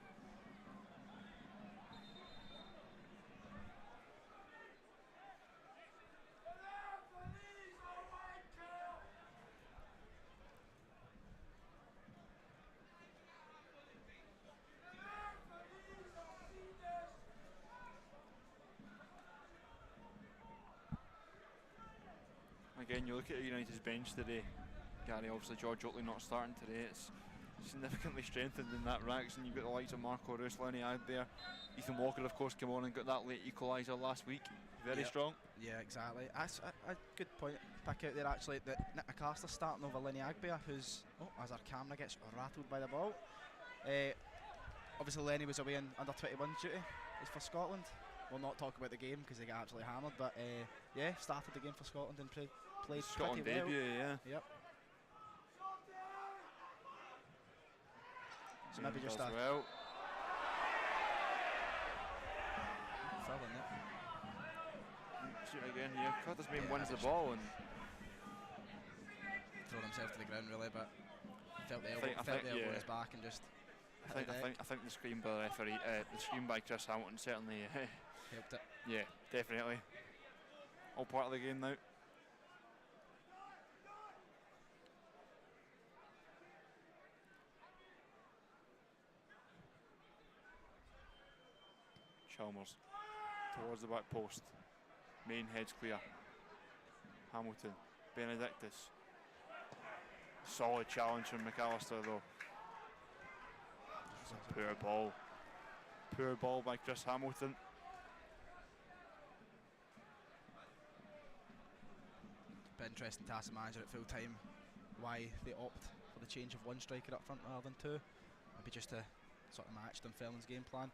[SPEAKER 2] Again, you look at United's bench today, Gary. Obviously, George Oakley not starting today. It's significantly strengthened in that ranks, and you've got the likes of Marco Roos, Lenny Agbear, Ethan Walker, of course, came on and got that late equaliser last week. Very strong.
[SPEAKER 5] Yeah, exactly. That's a good point to pick out there, actually, that Nick McAllister's starting over Lenny Agbear, who's, as our camera gets rattled by the ball. Obviously, Lenny was away in under-21 duty. It's for Scotland. We'll not talk about the game because they got absolutely hammered, but yeah, started the game for Scotland and played
[SPEAKER 2] Scotland
[SPEAKER 5] pretty well.
[SPEAKER 2] debut, yeah.
[SPEAKER 5] Yep. So maybe just a
[SPEAKER 2] well.
[SPEAKER 5] foul in it.
[SPEAKER 2] Shoot again here. Curtis Main wins the ball and
[SPEAKER 5] thrown himself to the ground really, but felt the
[SPEAKER 2] I
[SPEAKER 5] elbow,
[SPEAKER 2] think,
[SPEAKER 5] on
[SPEAKER 2] yeah.
[SPEAKER 5] his back and just
[SPEAKER 2] I think the scream by the referee, the scream by Chris Hamilton certainly
[SPEAKER 5] helped it.
[SPEAKER 2] yeah, definitely. All part of the game now. Chalmers towards the back post. Main heads clear. Hamilton, Benedictus. Solid challenge from McAllister though. Poor ball. Poor ball by Chris Hamilton.
[SPEAKER 5] Bit interesting to ask the manager at full time why they opt for the change of one striker up front rather than two. Maybe just to sort of match Dunfermline's game plan.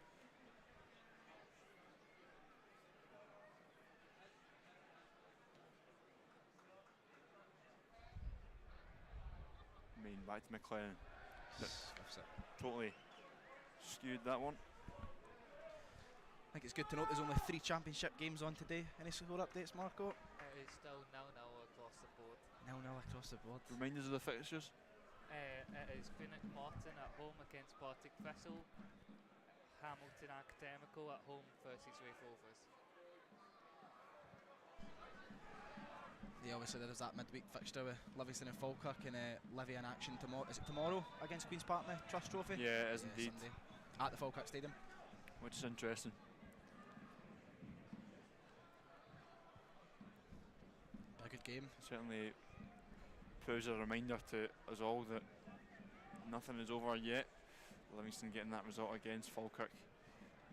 [SPEAKER 2] Main back to McLennan.
[SPEAKER 5] Stuffs it.
[SPEAKER 2] Totally skewed that one.
[SPEAKER 5] I think it's good to note there's only 3 championship games on today. Any score updates, Marco?
[SPEAKER 3] It is still 0-0 across the board.
[SPEAKER 5] 0-0 across the board.
[SPEAKER 2] Remind us of the fixtures.
[SPEAKER 3] It is Greenock Morton at home against Partick Thistle. Hamilton Academical at home versus Raith Rovers.
[SPEAKER 5] Yeah, obviously there's that midweek fixture with Livingston and Falkirk and Livy in action tomorrow. Is it tomorrow against Queen's Park in the Trust Trophy?
[SPEAKER 2] Yeah, it is indeed.
[SPEAKER 5] Sunday. At the Falkirk Stadium.
[SPEAKER 2] Which is interesting.
[SPEAKER 5] A good game.
[SPEAKER 2] Certainly proves a reminder to us all that nothing is over yet. Livingston getting that result against Falkirk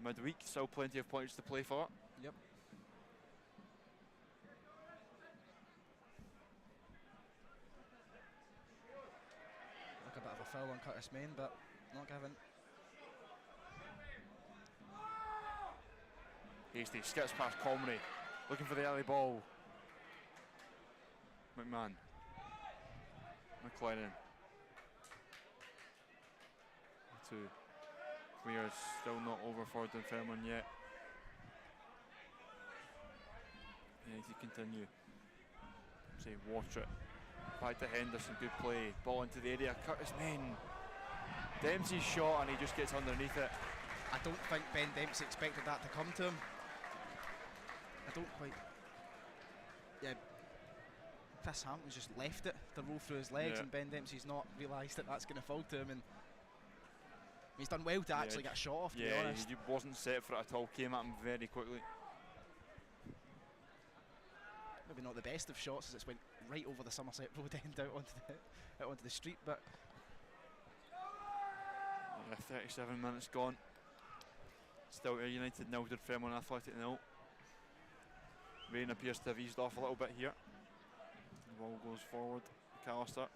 [SPEAKER 2] midweek. Still plenty of points to play for.
[SPEAKER 5] Yep. Look, a bit of a foul on Curtis Main, but not given.
[SPEAKER 2] Hasty skips past Comrie, looking for the early ball. McMahon. McLennan. Two. Clear, still not over for Dunfermline yet. Yeah, he continue. Say, watch it. Back to Henderson, good play. Ball into the area. Curtis Main. Dempsey's shot and he just gets underneath it.
[SPEAKER 5] I don't think Ben Dempsey expected that to come to him. I don't quite. Yeah, Chris Hampton's just left it to roll through his legs, and Ben Dempsey's not realised that that's going to fall to him. And he's done well to actually get a shot off, to be honest.
[SPEAKER 2] He wasn't set for it at all. Came at him very quickly.
[SPEAKER 5] Maybe not the best of shots, as it's went right over the Somerset Road end out onto the street, but.
[SPEAKER 2] Yeah, 37 minutes gone. Still Ayr United 0, Dunfermline Athletic 0. Rain appears to have eased off a little bit here. The ball goes forward. McAllister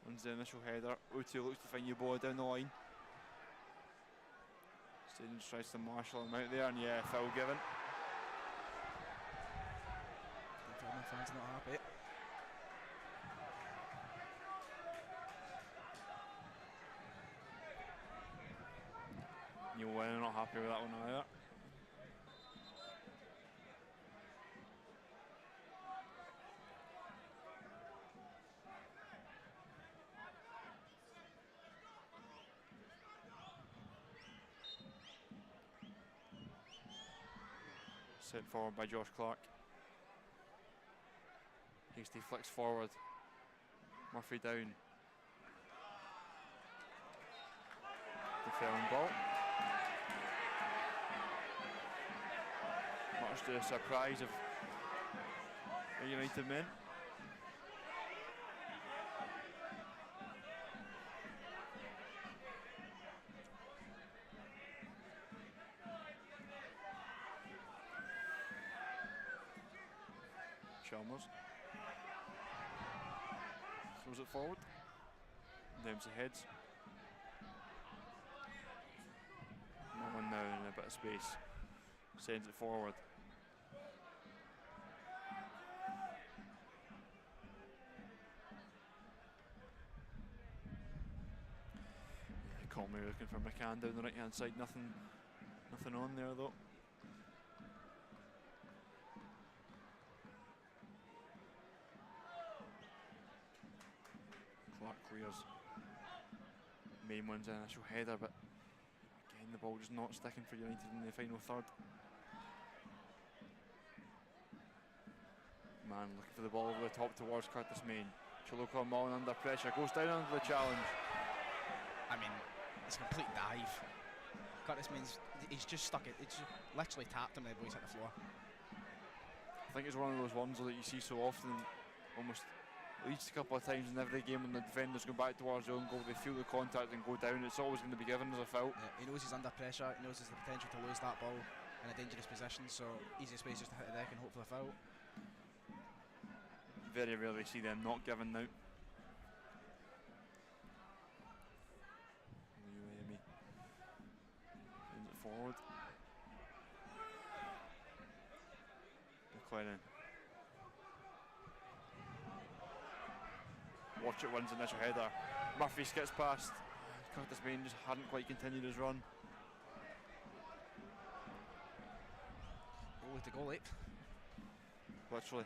[SPEAKER 2] wins the initial header. Uti looks to find Yeboah down the line. Stadium tries to marshal him out there, and yeah, foul given.
[SPEAKER 5] Dunfermline fans not happy.
[SPEAKER 2] Neil Wennon not happy with that one either. Sent forward by Josh Clark. Hasty flicks forward. Murphy down. Dunfermline ball. Much to the surprise of the United men. Chalmers throws it forward. Dempsey heads. Mullen now in a bit of space. Sends it forward. Comrie looking for McCann down the right hand side. Nothing on there though. Clark clears. Main wins an initial header, but again the ball just not sticking for United in the final third. Man looking for the ball over the top towards Curtis Main. Chiloko Mullen under pressure, goes down under the challenge.
[SPEAKER 5] I mean, it's a complete dive. Curtis Main's, he's just stuck it. It's literally tapped him and the boys hit the floor.
[SPEAKER 2] I think it's one of those ones that you see so often, almost at least a couple of times in every game when the defenders go back towards their own goal, they feel the contact and go down. It's always going to be given as a foul.
[SPEAKER 5] Yeah, he knows he's under pressure, he knows there's the potential to lose that ball in a dangerous position, so easiest way is just to hit the deck and hope for the foul.
[SPEAKER 2] Very rarely see them not given now. Miami sends it forward. McLennan. Watch it wins initial header. Murphy skips past. Curtis Main just hadn't quite continued his run.
[SPEAKER 5] Goalie to goalie.
[SPEAKER 2] Literally.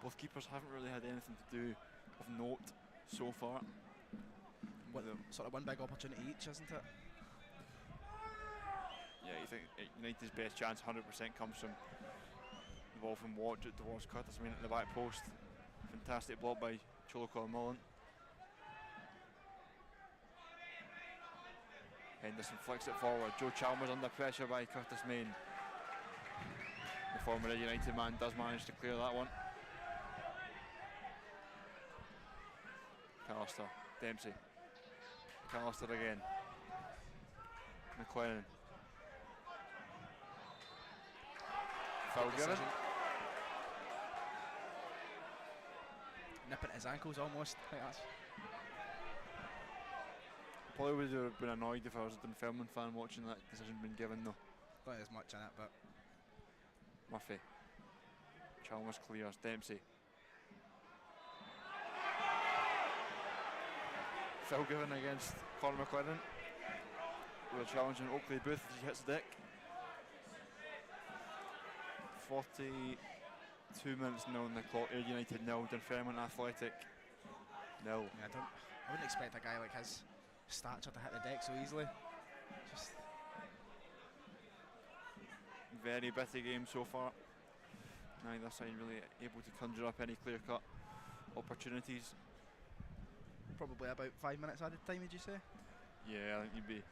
[SPEAKER 2] Both keepers haven't really had anything to do of note so far.
[SPEAKER 5] Sort of one big opportunity each, isn't it?
[SPEAKER 2] Yeah, you think United's best chance 100% comes from the ball from Watch it towards Curtis Main at the back post. Fantastic block by Chiloko Mullen. Henderson flicks it forward. Joe Chalmers under pressure by Curtis Main. The former United man does manage to clear that one. McAllister, Dempsey. McAllister again. McLennan. Foul given.
[SPEAKER 5] Nipping at his ankles almost. I think that's
[SPEAKER 2] Probably would have been annoyed if I was a Dunfermline fan watching that decision being given though.
[SPEAKER 5] not as much in it, but
[SPEAKER 2] Murphy. Chalmers clears. Dempsey. Foul given against Conor McLennan. With a challenge in Oakley Booth as he hits the deck. 42 minutes now on the clock. Ayr United 0, Dunfermline Athletic 0.
[SPEAKER 5] yeah, I wouldn't expect a guy like his stature to hit the deck so easily. Just
[SPEAKER 2] Very bitty game so far. Neither side really able to conjure up any clear-cut opportunities.
[SPEAKER 5] probably about 5 minutes added time, would you say,
[SPEAKER 2] Yeah, I think you'd be.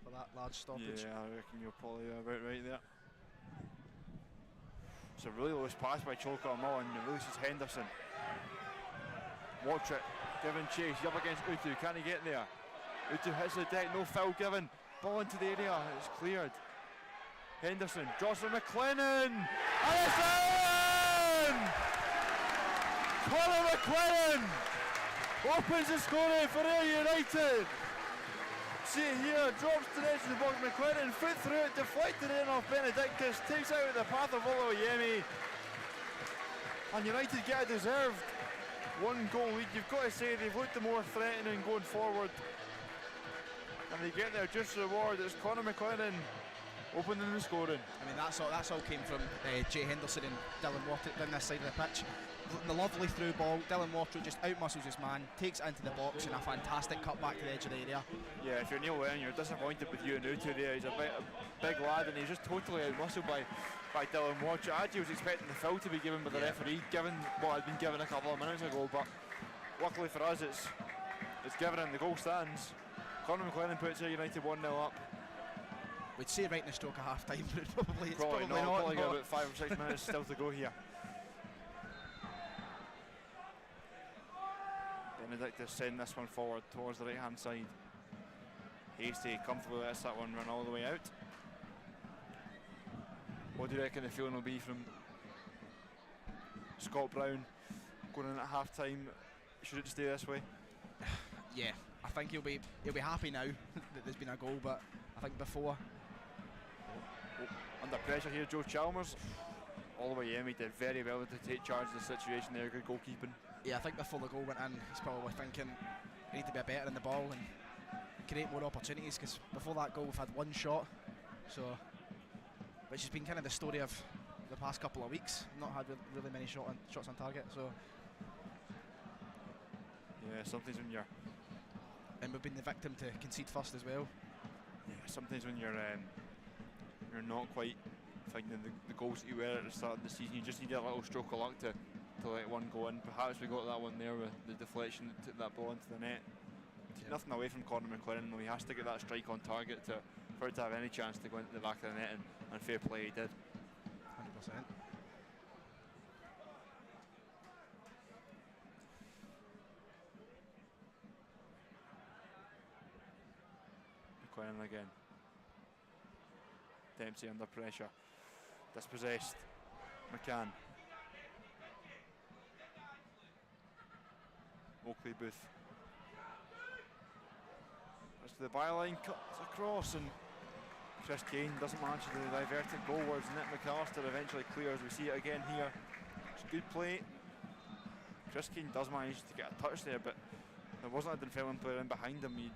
[SPEAKER 5] for that large stoppage?
[SPEAKER 2] Yeah, I reckon you're probably about right there. It's a really loose pass by Chiloko Mullen. He releases Henderson. Watch it. Given chase. He's up against Utu. Can he get there? Utu hits the deck. No foul given. Ball into the area. It's cleared. Henderson. Jocelyn McLennan. And it's in! Conor McLennan opens the scoring for Ayr United. See it here, drops to the edge of the box. McLennan foot through it, deflected in off Benedictus, takes out the path of Oluwayemi. And United get a deserved one goal lead. You've got to say they've looked the more threatening going forward. And they get their just reward. It's Conor McLennan opening the scoring.
[SPEAKER 5] I mean, that's all came from Jay Henderson and Dylan Watt down this side of the pitch. the lovely through ball. Dylan Waterwood just outmuscles his man, takes it into the box, and a fantastic cut back to the edge of the area.
[SPEAKER 2] Yeah, if you're Neil Lennon, you're disappointed with Unutu there. He's a big lad, and he's just totally outmuscled by Dylan Waterwood. I actually was expecting the foul to be given by the referee, given what had been given a couple of minutes ago, but luckily for us, it's given and the goal stands. Conor McLennan puts Ayr United 1-0 up.
[SPEAKER 5] We'd say right in the stroke of half time, but it's probably not.
[SPEAKER 2] Probably got about 5 or 6 minutes still to go here. Benedictus send this one forward towards the right hand side. Hasty comfortably lets that one run all the way out. What do you reckon the feeling will be from Scott Brown going in at half time? Should it stay this way?
[SPEAKER 5] Yeah, I think he'll be happy now that there's been a goal, but I think before.
[SPEAKER 2] Under pressure here, Joe Chalmers. Oluwayemi did very well to take charge of the situation there, good goalkeeping.
[SPEAKER 5] Yeah, I think before the goal went in, he's probably thinking we need to be better in the ball and create more opportunities, because before that goal we've had one shot, so which has been kind of the story of the past couple of weeks. Not had really many shots on target, so
[SPEAKER 2] yeah, sometimes when you're
[SPEAKER 5] and we've been the victim to concede first as well.
[SPEAKER 2] Yeah, sometimes when you're not quite finding the goals that you were at the start of the season, you just need a little stroke of luck to let one go in. Perhaps we got that one there with the deflection that took that ball into the net.
[SPEAKER 5] Yep.
[SPEAKER 2] Nothing away from Conor McLennan though, he has to get that strike on target for it to have any chance to go into the back of the net, and fair play he did.
[SPEAKER 5] 100%.
[SPEAKER 2] McLennan again. Dempsey under pressure. Dispossessed. McCann. Oakley Booth. That's to the byline, cuts across, and Chris Kane doesn't manage to divert it goalwards. Nick McAllister eventually clears. We see it again here. It's good play. Chris Kane does manage to get a touch there, but there wasn't a Dunfermline player in behind him. You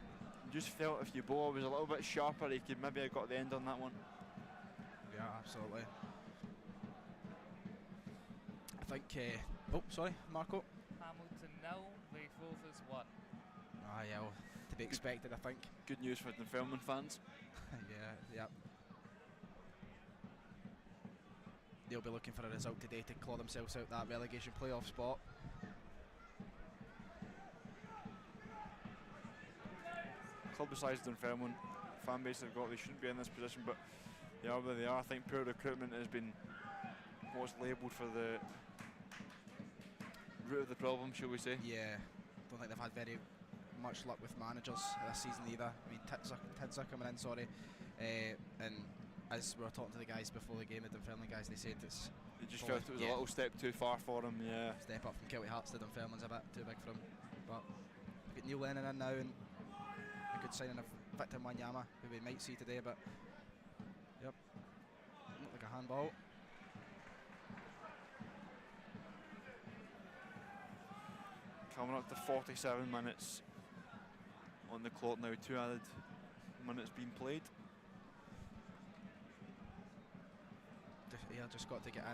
[SPEAKER 2] just felt if Yeboah was a little bit sharper, he could maybe have got the end on that one.
[SPEAKER 5] Yeah, absolutely. I think. Oh, sorry, Marco.
[SPEAKER 3] Hamilton 0, Leigh Rovers 1.
[SPEAKER 5] Ah, yeah, well, to be expected, I think.
[SPEAKER 2] Good news for Dunfermline fans.
[SPEAKER 5] Yeah. They'll be looking for a result today to claw themselves out that relegation playoff spot.
[SPEAKER 2] Club besides Dunfermline, fan base they've got, they shouldn't be in this position, but they are where they are. I think poor recruitment has been what's labelled for the root of the problem, shall we say?
[SPEAKER 5] Yeah, don't think they've had very much luck with managers this season either. I mean, Tidza coming in, sorry, and as we were talking to the guys before the game, the Dunfermline guys, they said it's.
[SPEAKER 2] They just felt it was a little step too far for him. Yeah.
[SPEAKER 5] Step up from Kelty Hearts to Dunfermline's a bit too big for him, but we've got Neil Lennon in now and a good signing of Victor Wanyama, who we might see today, but yep, looked like a handball.
[SPEAKER 2] Coming up to 47 minutes on the clock now, 2 added minutes being played.
[SPEAKER 5] Yeah, just got to get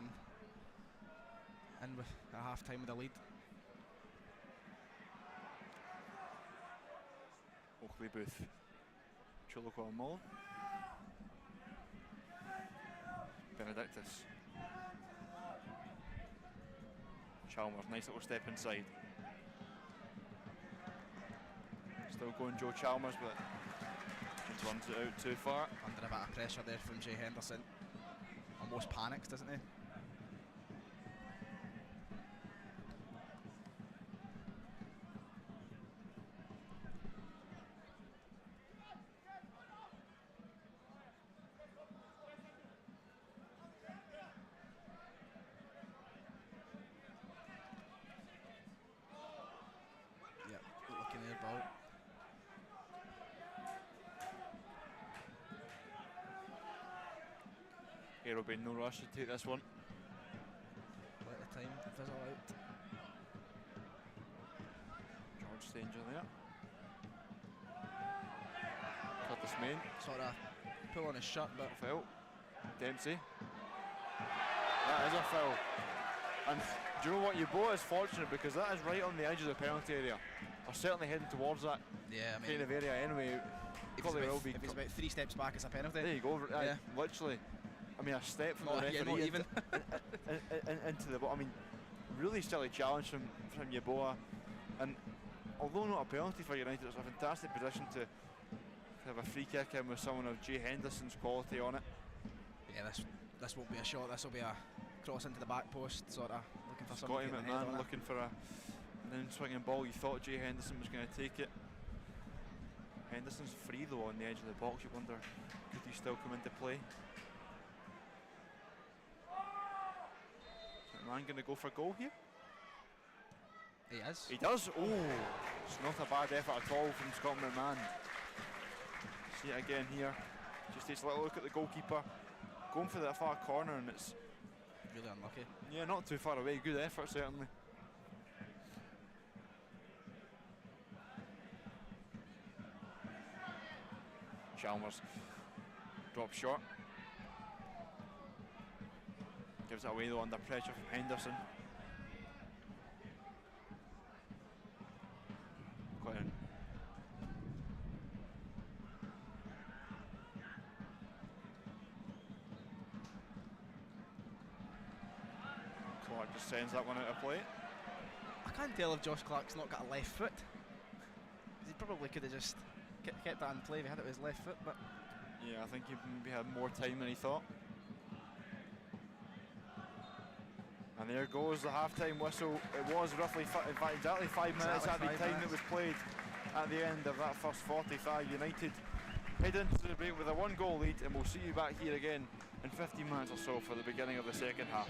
[SPEAKER 5] in with a half time with a lead.
[SPEAKER 2] Oakley Booth, Chiloko Mullen, Benedictus, Chalmers, nice little step inside. Still going Joe Chalmers, but just runs it out too far.
[SPEAKER 5] Under a bit of pressure there from Jay Henderson. Almost panics, doesn't he? Yep, looking there, ball.
[SPEAKER 2] Here will be no rush to take this one.
[SPEAKER 5] Let the time fizzle out.
[SPEAKER 2] George Stanger there. Curtis Main.
[SPEAKER 5] Sort of pull on his shirt, but
[SPEAKER 2] Foul. Dempsey. That is a foul. And Do you know what? Yeboah is fortunate because that is right on the edge of the penalty area. Or certainly heading towards that
[SPEAKER 5] Yeah, I mean,
[SPEAKER 2] kind of area anyway.
[SPEAKER 5] if
[SPEAKER 2] Probably will
[SPEAKER 5] it's,
[SPEAKER 2] be.
[SPEAKER 5] if it's about 3 steps back, it's a penalty.
[SPEAKER 2] There you go.
[SPEAKER 5] Yeah.
[SPEAKER 2] Literally. I mean, a step from
[SPEAKER 5] Not-
[SPEAKER 2] the
[SPEAKER 5] yeah,
[SPEAKER 2] referee
[SPEAKER 5] not even.
[SPEAKER 2] into the ball. I mean, really silly challenge from Yeboah. And although not a penalty for United, it's a fantastic position to have a free kick in with someone of Jay Henderson's quality on it.
[SPEAKER 5] Yeah, this won't be a shot. This will be a cross into the back post, sort of looking for
[SPEAKER 2] Scotty
[SPEAKER 5] something. to get the head on
[SPEAKER 2] McMahon
[SPEAKER 5] it.
[SPEAKER 2] looking for an in-swinging ball. You thought Jay Henderson was going to take it. Henderson's free though on the edge of the box. You wonder, could he still come into play? Is McMahon going to go for goal here?
[SPEAKER 5] He is.
[SPEAKER 2] He does. Oh, it's not a bad effort at all from Scott McMahon. See it again here. Just takes a little look at the goalkeeper, going for that far corner, and it's
[SPEAKER 5] Really unlucky.
[SPEAKER 2] yeah, not too far away. Good effort certainly. Chalmers drops short. Gives it away though under pressure from Henderson. Got in. Clark just sends that one out of play.
[SPEAKER 5] I can't tell if Josh Clark's not got a left foot. 'Cause he probably could have just kept that in play if he had it with his left foot, but
[SPEAKER 2] Yeah, I think he maybe had more time than he thought. And there goes the half-time whistle. It was roughly, in fact, exactly 5 minutes
[SPEAKER 5] Exactly
[SPEAKER 2] at the
[SPEAKER 5] 5
[SPEAKER 2] time that
[SPEAKER 5] minutes.
[SPEAKER 2] was played at the end of that first 45. United head into the break with a 1-goal lead, and we'll see you back here again in 15 minutes or so for the beginning of the second half.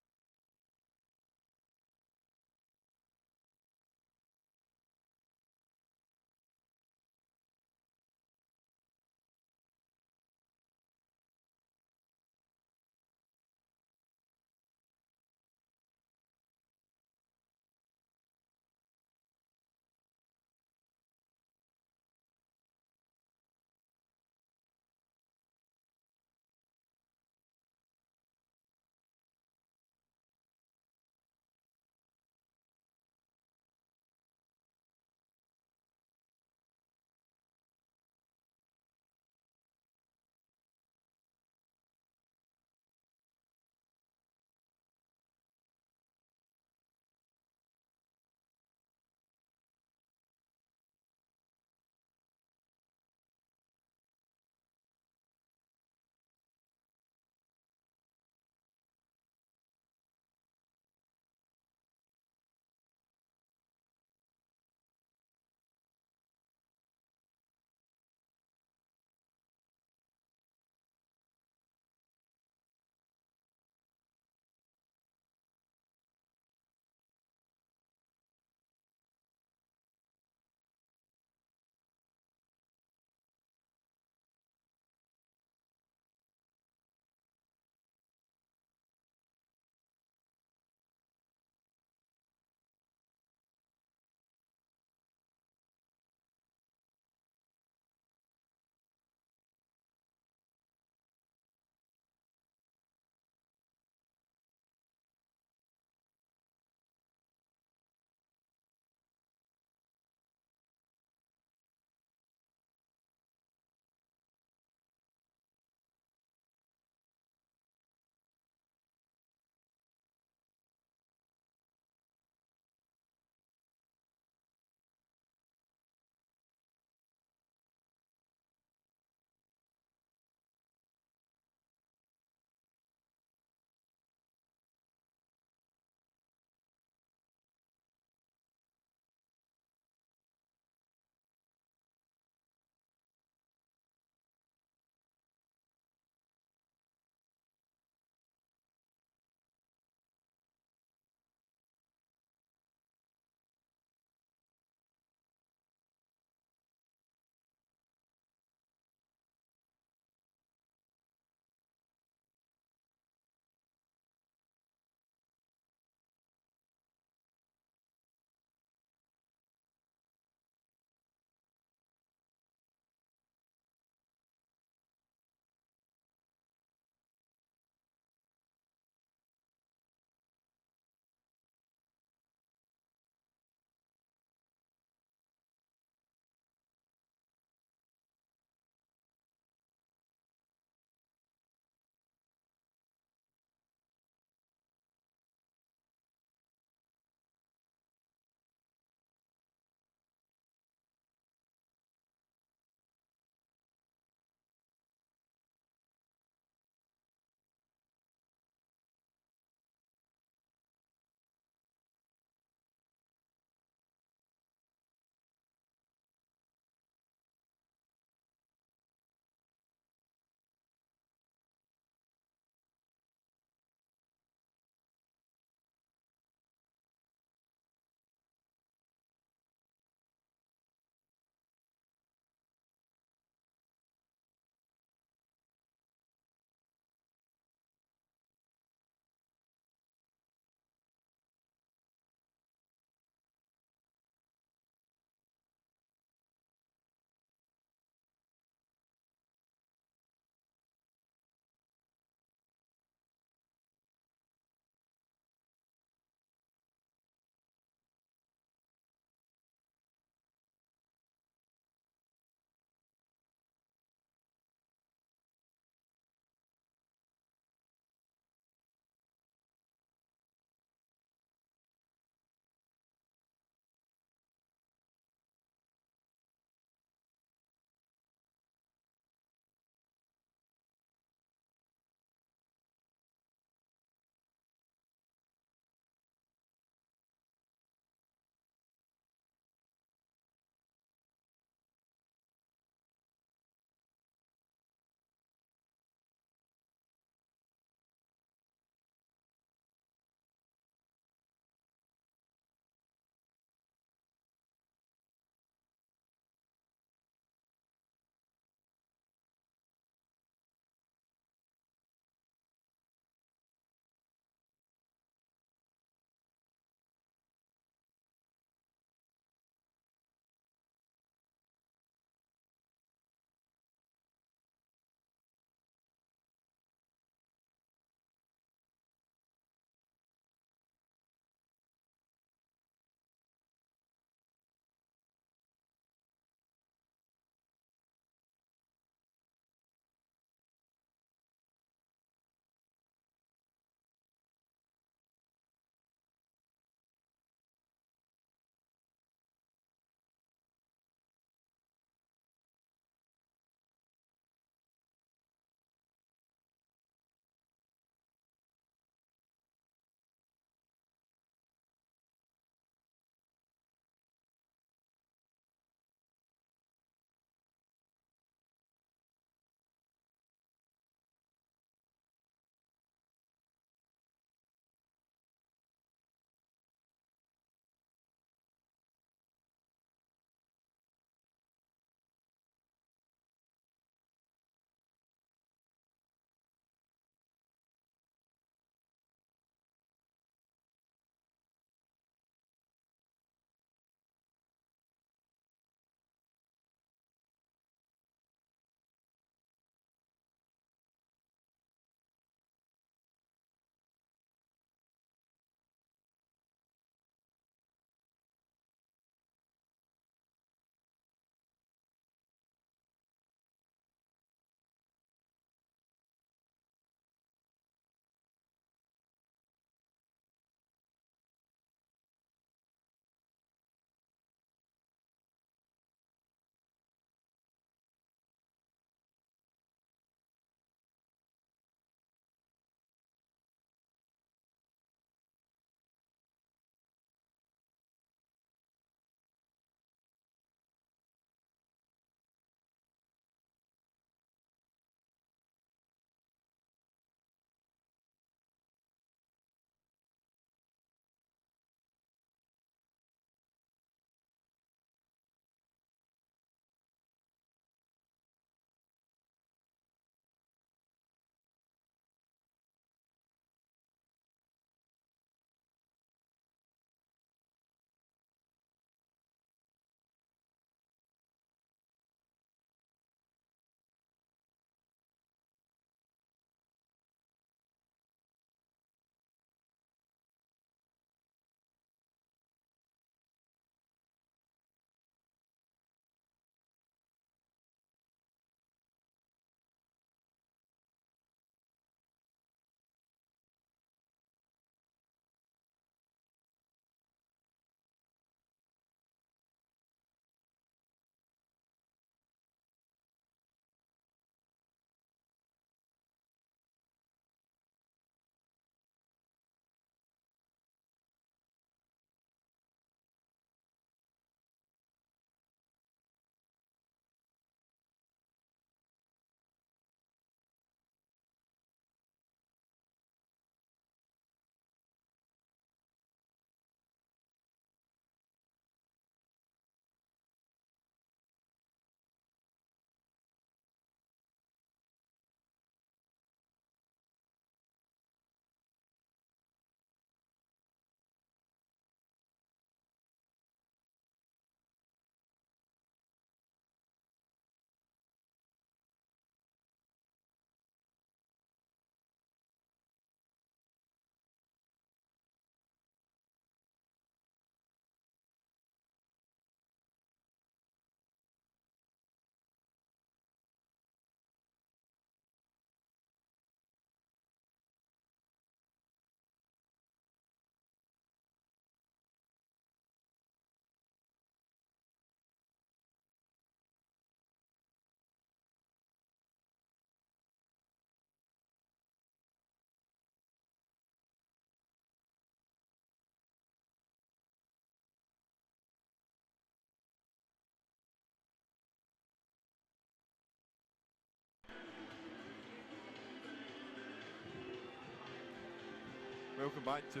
[SPEAKER 2] welcome back to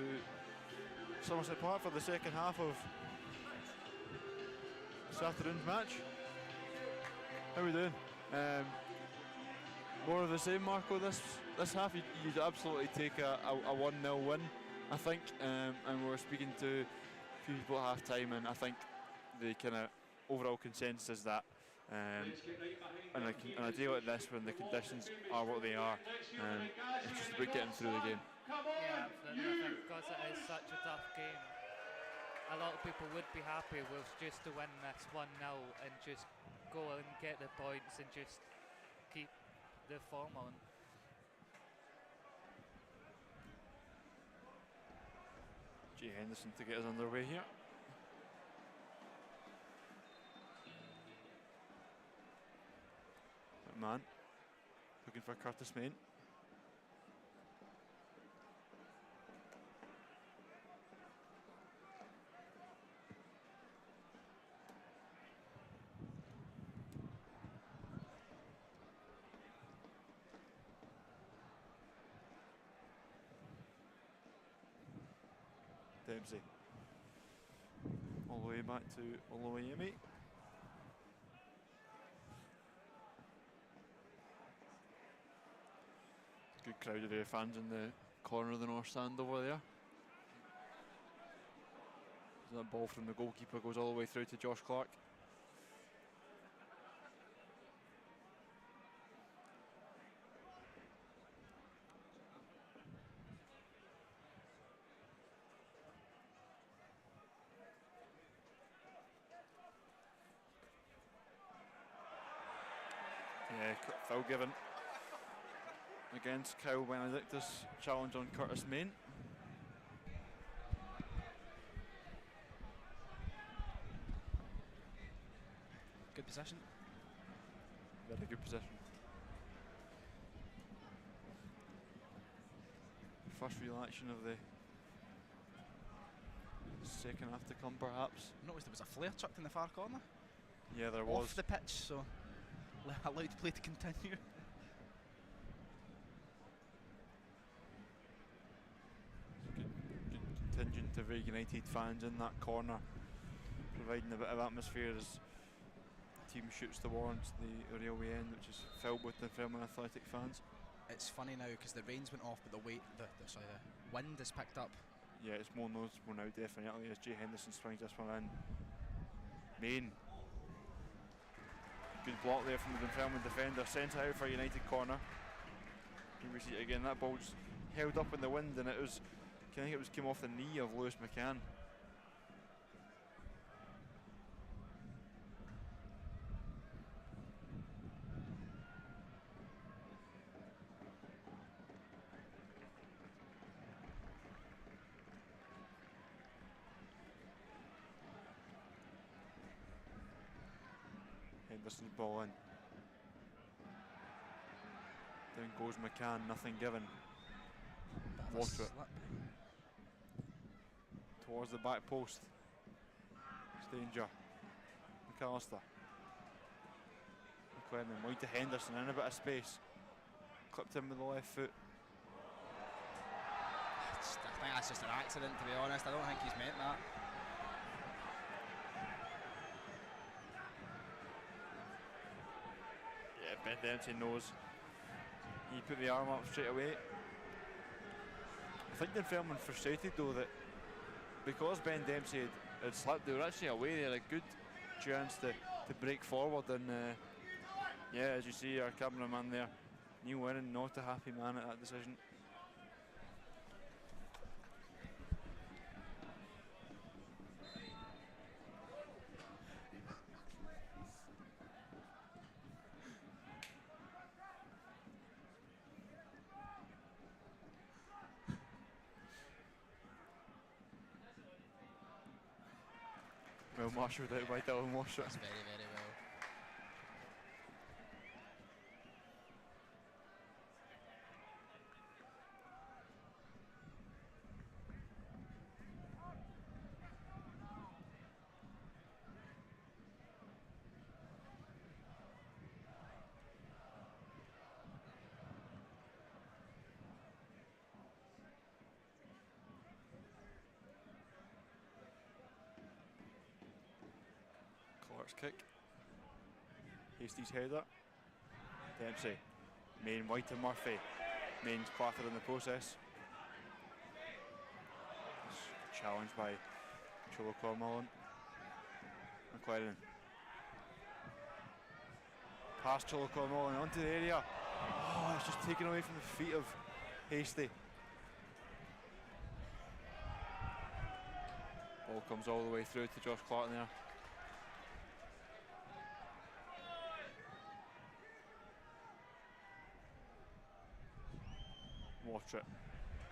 [SPEAKER 2] Somerset Park for the second half of this afternoon's match. How are we doing? More of the same, Marco. This half, you'd absolutely take a 1-0 win, I think. And we're speaking to a few people at half time, and I think the kind of overall consensus is that in a day like this, when the conditions are what they are, it's just about getting through the game.
[SPEAKER 3] Yeah, absolutely. I think because it is such a tough game, a lot of people would be happy with just to win this 1-0 and just go and get the points and just keep the form on.
[SPEAKER 2] Jay Henderson to get us underway here. Man, looking for Curtis Main. Dempsey. All the way back to Oluwayemi. Good crowd of fans in the corner of the north stand over there. That ball from the goalkeeper goes all the way through to Josh Clark. Yeah, foul given against Kyle Benedictus. Challenge on Curtis Main.
[SPEAKER 5] Good possession.
[SPEAKER 2] Very good possession. First real action of the second half to come, perhaps.
[SPEAKER 5] I noticed there was a flare chucked in the far corner.
[SPEAKER 2] Yeah, there was.
[SPEAKER 5] Off the pitch, so allowed play to continue.
[SPEAKER 2] Good contingent of Ayr United fans in that corner, providing a bit of atmosphere as the team shoots towards the railway end, which is filled with Dunfermline Athletic fans.
[SPEAKER 5] It's funny now because the rains went off, but the wind has picked up.
[SPEAKER 2] Yeah, it's more noticeable now, definitely, as Jay Henderson swings this one in. Main. Good block there from the Dunfermline defender, sent out for United corner. Here we see it again, that ball's held up in the wind, and it was, I think it was came off the knee of Lewis McCann. Henderson's ball in. Down goes McCann, nothing given. Water it. Towards the back post. It's danger. McAllister. McLennan wide to Henderson, in a bit of space. Clipped in with the left foot.
[SPEAKER 5] I think that's just an accident, to be honest. I don't think he's meant that.
[SPEAKER 2] Yeah, Ben Dempsey knows. He put the arm up straight away. I think Dunfermline frustrated though that because Ben Dempsey had slipped, they were actually away. They had a good chance to break forward, and yeah, as you see our cameraman there, Neil Winnan, not a happy man at that decision. Well marshalled out by Dylan Washer.
[SPEAKER 5] That's very, very well.
[SPEAKER 2] Works kick. Hastie's header. Dempsey. Main wide to Murphy. Main's clattered in the process. Challenged by Cholo Cornwall. McLaren. Past Cholo Cornwall and onto the area. Oh, it's just taken away from the feet of Hastie. Ball comes all the way through to Josh Clark there. Watch it.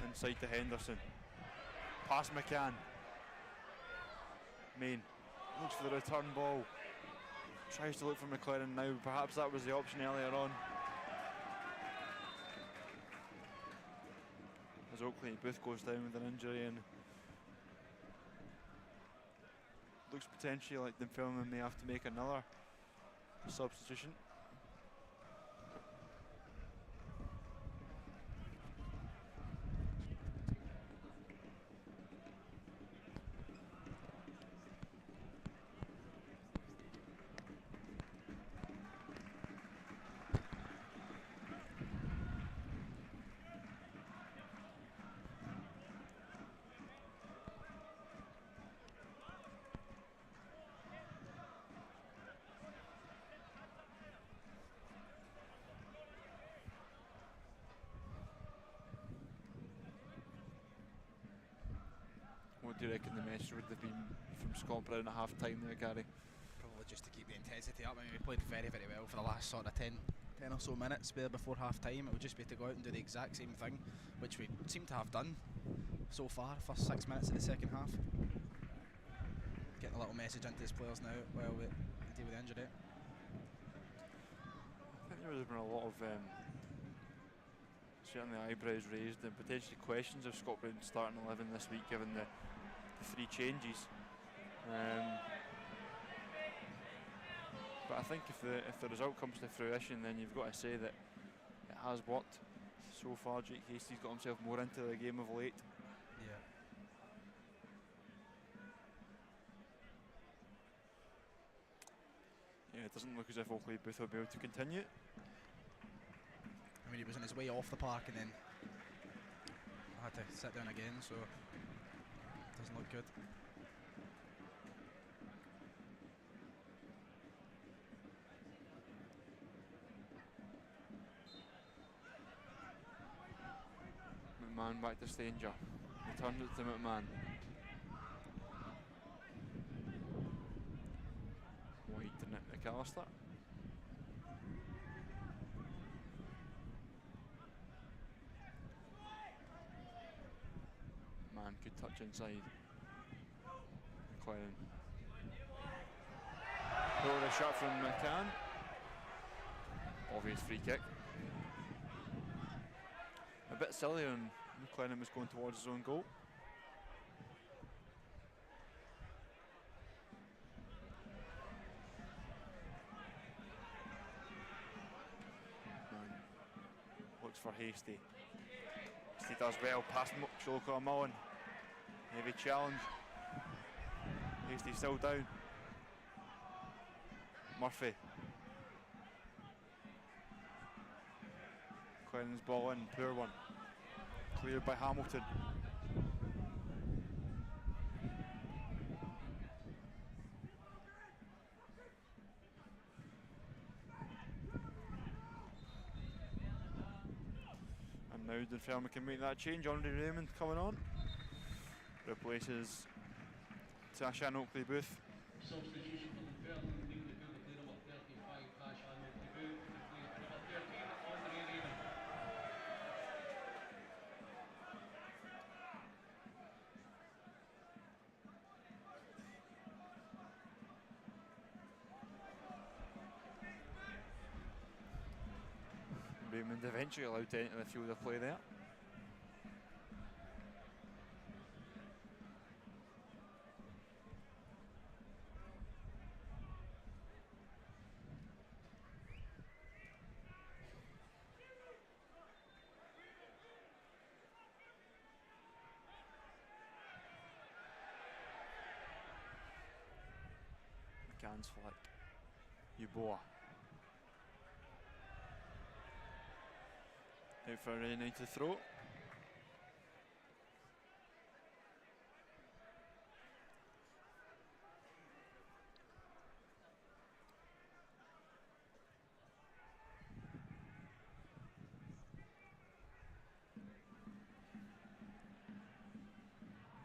[SPEAKER 2] Inside to Henderson. Past McCann. Main looks for the return ball. Tries to look for McLaren now. Perhaps that was the option earlier on. As Oakley Booth goes down with an injury and looks potentially like Dunfermline may have to make another substitution. What do you reckon the message would have been from Scott Brown at half time there, Gary?
[SPEAKER 5] Probably just to keep the intensity up. I mean, we played very, very well for the last sort of 10 or so minutes there before half time. It would just be to go out and do the exact same thing, which we seem to have done so far, first 6 minutes of the second half. Getting a little message into his players now while we deal with the injury.
[SPEAKER 2] I think there has been a lot of certainly eyebrows raised and potentially questions of Scott Brown's starting 11 this week, given the 3 changes. But I think if the result comes to fruition, then you've got to say that it has worked so far. Jake Hastie's got himself more into the game of late. Yeah, it doesn't look as if Oakley Booth will be able to continue.
[SPEAKER 5] I mean, he was on his way off the park and then I had to sit down again, so it doesn't look good.
[SPEAKER 2] McMahon back to Stanger. Returns it to McMahon. Wide to Nick McAllister. Man, good touch inside. McLaren. Over a shot from McCann. Obvious free kick. A bit silly when McLaren was going towards his own goal. Man looks for Hastie. Hastie does well past Chilco Mullen. Heavy challenge. Hastie still down. Murphy. Clennan's ball in, poor one. Cleared by Hamilton. And now Dunfermline can make that change. Andre Raymond coming on. Replaces Tashan Oakley Booth.
[SPEAKER 4] Substitution for Dunfermline, leaving the field to play number 35, Tashan Oakley Booth, to play number 13, Andre Raymond.
[SPEAKER 2] Raymond eventually allowed to enter the field of play there. chance flick. Uboa. Out for a United throw.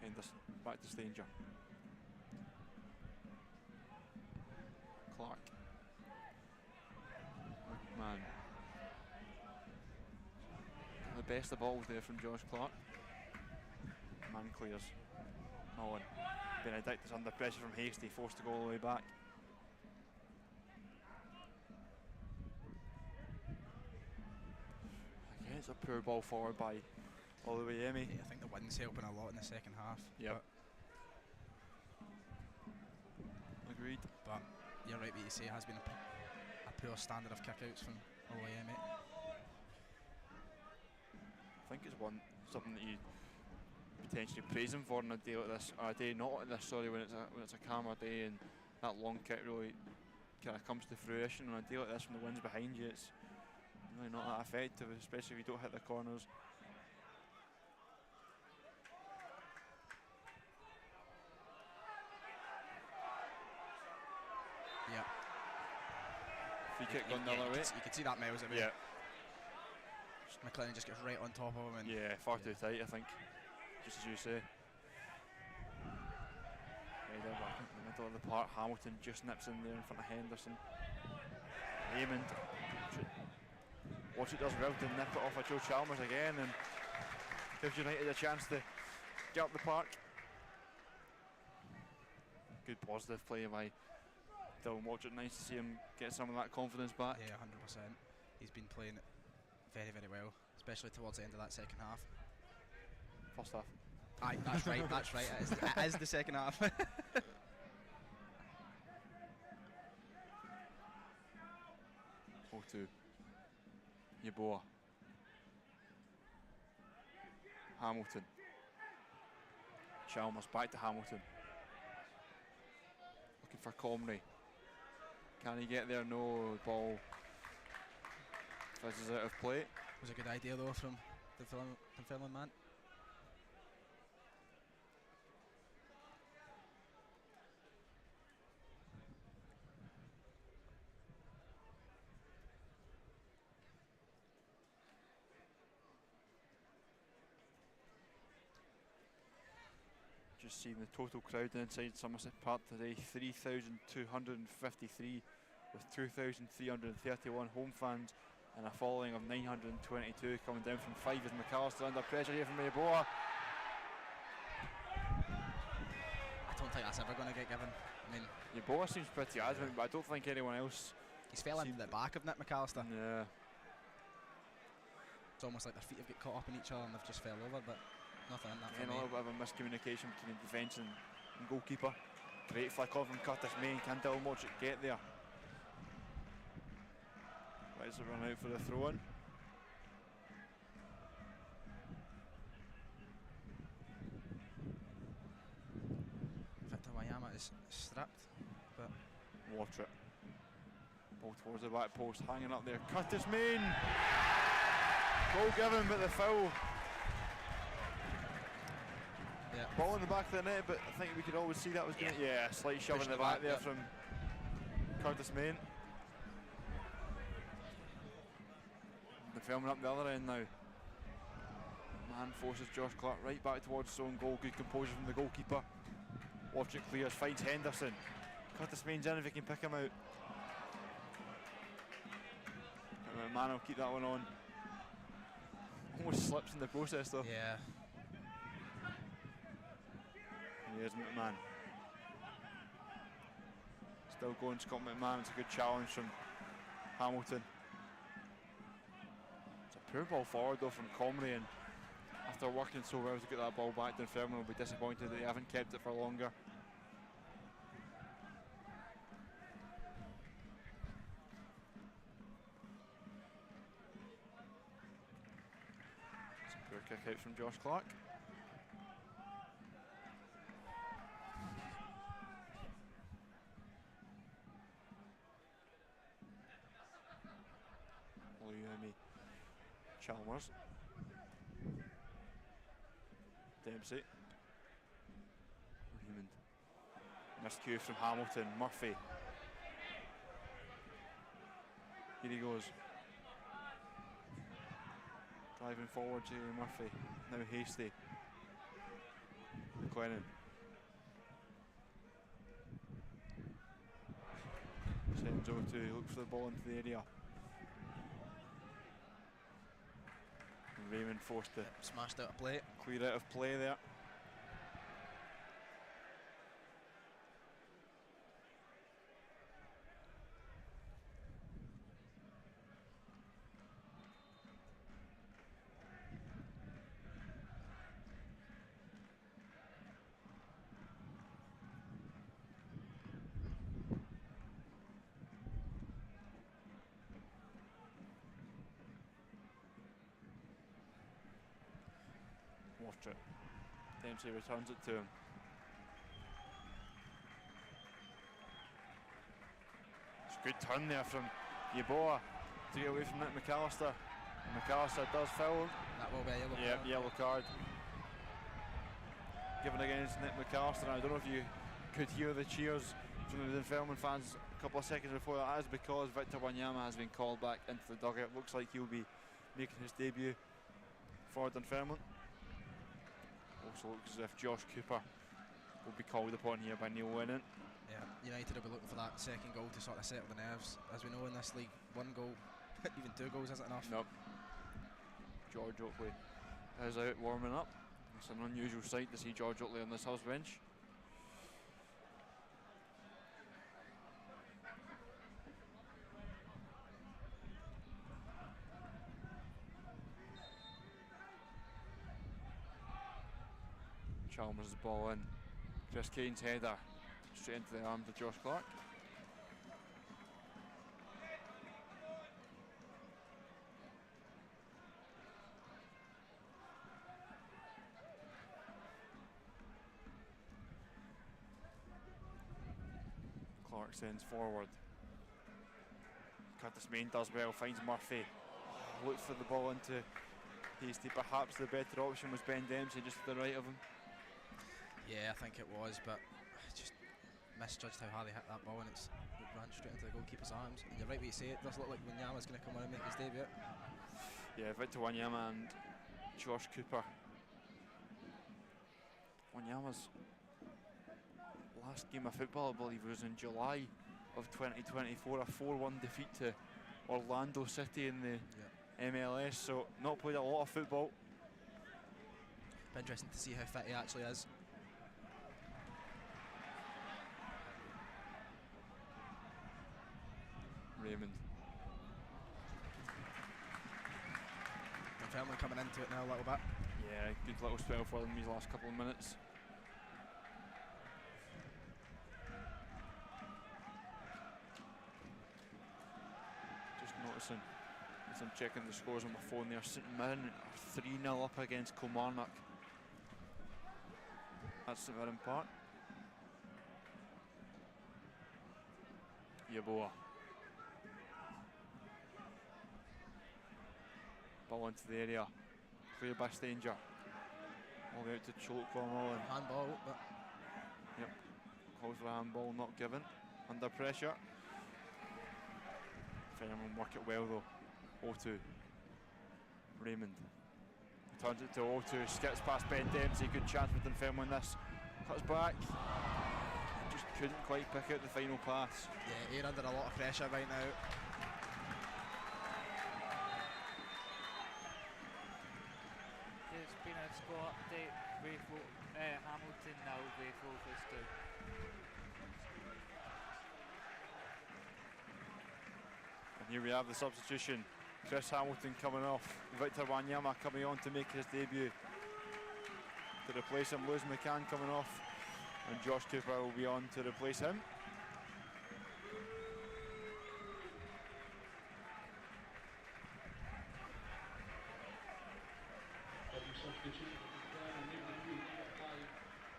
[SPEAKER 2] Henderson back to Stanger. Clark. Man. The best of balls there from Josh Clark. Man clears. Owen. Benedictus under pressure from Hasty, forced to go all the way back. Again, it's a poor ball forward by Oluwayemi.
[SPEAKER 5] Yeah, I think the wind's helping a lot in the second half.
[SPEAKER 2] Yep. Agreed.
[SPEAKER 5] But you're right what you say, it has been a poor standard of kickouts from Oluwayemi.
[SPEAKER 2] I think it's something that you potentially praise him for on a day like this, or a day not like this, sorry, when it's a calmer day and that long kick really kind of comes to fruition. On a day like this when the wind's behind you, it's really not that effective, especially if you don't hit the corners.
[SPEAKER 5] Yeah.
[SPEAKER 2] Free kick gone the other way.
[SPEAKER 5] You can see that miles away.
[SPEAKER 2] Yeah.
[SPEAKER 5] McLennan just gets right on top of him. And
[SPEAKER 2] Yeah, far too tight, I think. Just as you say. Header back in the middle of the park. Hamilton just nips in there in front of Henderson. Raymond. Watch it does well to nip it off of Joe Chalmers again and gives United a chance to get up the park. Good positive play by Dylan Watchett. Nice to see him get some of that confidence back.
[SPEAKER 5] Yeah, 100%. He's been playing very, very well, especially towards the end of that second half.
[SPEAKER 2] First half.
[SPEAKER 5] Aye, that's right, that's right. It is the second half.
[SPEAKER 2] 0-2. Yeboah. Hamilton. Chalmers back to Hamilton. Looking for Comrie. Can he get there? No. Ball fizzes out of play.
[SPEAKER 5] Was a good idea though from the Dunfermline man.
[SPEAKER 2] Just seeing the total crowd inside Somerset Park today, 3,253 with 2,331 home fans and a following of 922 coming down from 5 as McAllister under pressure here from Yeboah.
[SPEAKER 5] I don't think that's ever going to get given. I mean,
[SPEAKER 2] Yeboah seems pretty adamant, but I don't think anyone else.
[SPEAKER 5] He's fell into the back of Nick McAllister.
[SPEAKER 2] Yeah.
[SPEAKER 5] It's almost like their feet have got caught up in each other and they've just fell over, but nothing in that for
[SPEAKER 2] And a
[SPEAKER 5] me.
[SPEAKER 2] little bit of a miscommunication between the defence and goalkeeper. Great flick on from Curtis Main. Can Dylan Watchett get there? Let's run out for the throw in.
[SPEAKER 5] Victor Wanyama is stripped, but
[SPEAKER 2] Watchett. Ball towards the back post, hanging up there. Curtis Main! Goal given, but the foul.
[SPEAKER 5] yeah.
[SPEAKER 2] Ball in the back of the net, but I think we could always see that was going to. Yeah, slight shove in
[SPEAKER 5] Pushing
[SPEAKER 2] the
[SPEAKER 5] the
[SPEAKER 2] back
[SPEAKER 5] back,
[SPEAKER 2] there
[SPEAKER 5] yeah.
[SPEAKER 2] from Curtis Main. The filming up the other end now. Man forces Josh Clark right back towards his own goal. Good composure from the goalkeeper. Watch it clears, finds Henderson. Curtis Main's in if he can pick him out. Man will keep that one on. Almost slips in the process though.
[SPEAKER 5] Yeah.
[SPEAKER 2] He is McMahon. Still going Scott McMahon. It's a good challenge from Hamilton. It's a poor ball forward though from Comrie, and after working so well to get that ball back, Dunfermline will be disappointed that they haven't kept it for longer. It's a poor kick out from Josh Clark. Chalmers. Dempsey. Raymond. Miscue from Hamilton. Murphy. Here he goes. Driving forward to Murphy. Now Hasty. McLennan. Sends O2, looks for the ball into the area. And Raymond forced to
[SPEAKER 5] Smashed out a play.
[SPEAKER 2] clear out of play there. Watch it. Dempsey returns it to him. It's a good turn there from Yeboah to get away from Nick McAllister. And McAllister does foul.
[SPEAKER 5] That will be a yellow
[SPEAKER 2] Yep,
[SPEAKER 5] card.
[SPEAKER 2] yellow card. Given against Nick McAllister. I don't know if you could hear the cheers from the Dunfermline fans a couple of seconds before that. That is because Victor Wanyama has been called back into the dugout. Looks like he'll be making his debut for Dunfermline. Also looks as if Josh Cooper will be called upon here by Neil Lennon.
[SPEAKER 5] Yeah, United will be looking for that second goal to sort of settle the nerves. As we know in this league, one goal, even two goals isn't enough.
[SPEAKER 2] Nope. George Oakley is out warming up. It's an unusual sight to see George Oakley on this house bench. Chalmers' ball in. Chris Kane's header straight into the arms of Josh Clark. Clark sends forward. Curtis Main does well, finds Murphy. Looks for the ball into Hasty. Perhaps the better option was Ben Dempsey just to the right of him.
[SPEAKER 5] Yeah, I think it was, but I just misjudged how hard he hit that ball, and it ran straight into the goalkeeper's arms. And you're right when you say it does look like Wanyama's going to come on and make his debut.
[SPEAKER 2] Yeah, Victor Wanyama and Josh Cooper. Wanyama's last game of football, I believe, was in July of 2024, a 4-1 defeat to Orlando City in the MLS, so not played a lot of football.
[SPEAKER 5] Be interesting to see how fit he actually is.
[SPEAKER 2] Raymond.
[SPEAKER 5] Dunfermline coming into it now a little bit.
[SPEAKER 2] Yeah, good little spell for them these last couple of minutes. Just noticing, as I'm checking the scores on my phone there, St Mirren are 3-0 up against Kilmarnock. That's St Mirren Park. Yeboah. Ball into the area. Clear by Stanger. All the way out to Cholk-Cornwall.
[SPEAKER 5] Handball, but
[SPEAKER 2] Yep. Calls for handball, not given. Under pressure. Fairman work it well though. O2. Raymond. Turns it to O2. Skips past Ben Dempsey. Good chance with Dunfermline this. Cuts back. Just couldn't quite pick out the final pass.
[SPEAKER 5] yeah, Ayr under a lot of pressure right now.
[SPEAKER 3] There's been a score update. Hamilton now very focused too.
[SPEAKER 2] And here we have the substitution. Chris Hamilton coming off. Victor Wanyama coming on to make his debut. To replace him, Lewis McCann coming off. And Josh Cooper will be on to replace him.
[SPEAKER 4] Substitution and make the new number 5,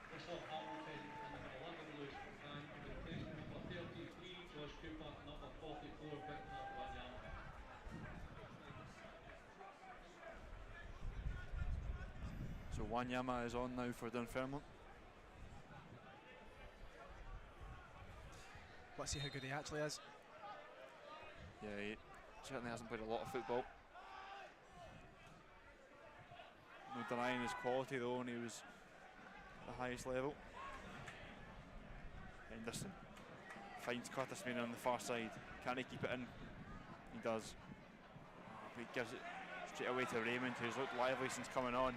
[SPEAKER 4] Chris Hamilton, and number 11, Lewis McCann, in replacement number 33, Josh Cooper, number 44, Victor Wanyama.
[SPEAKER 2] So Wanyama is on now for Dunfermline.
[SPEAKER 5] Let's see how good he actually is.
[SPEAKER 2] Yeah, he certainly hasn't played a lot of football. No denying his quality though, and he was at the highest level. Henderson finds Curtis Main on the far side. Can he keep it in? He does. But he gives it straight away to Raymond, who's looked lively since coming on.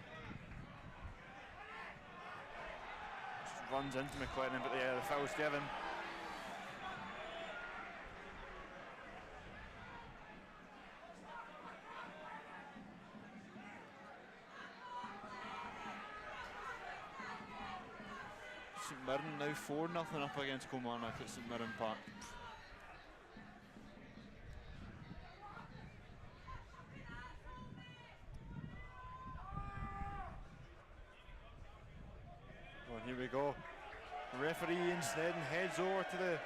[SPEAKER 2] Just runs into McLennan, but the foul's given. St Mirren now 4-0 up against Kilmarnock at St Mirren Park. Well, here we go. The referee Ian Snedden heads over to the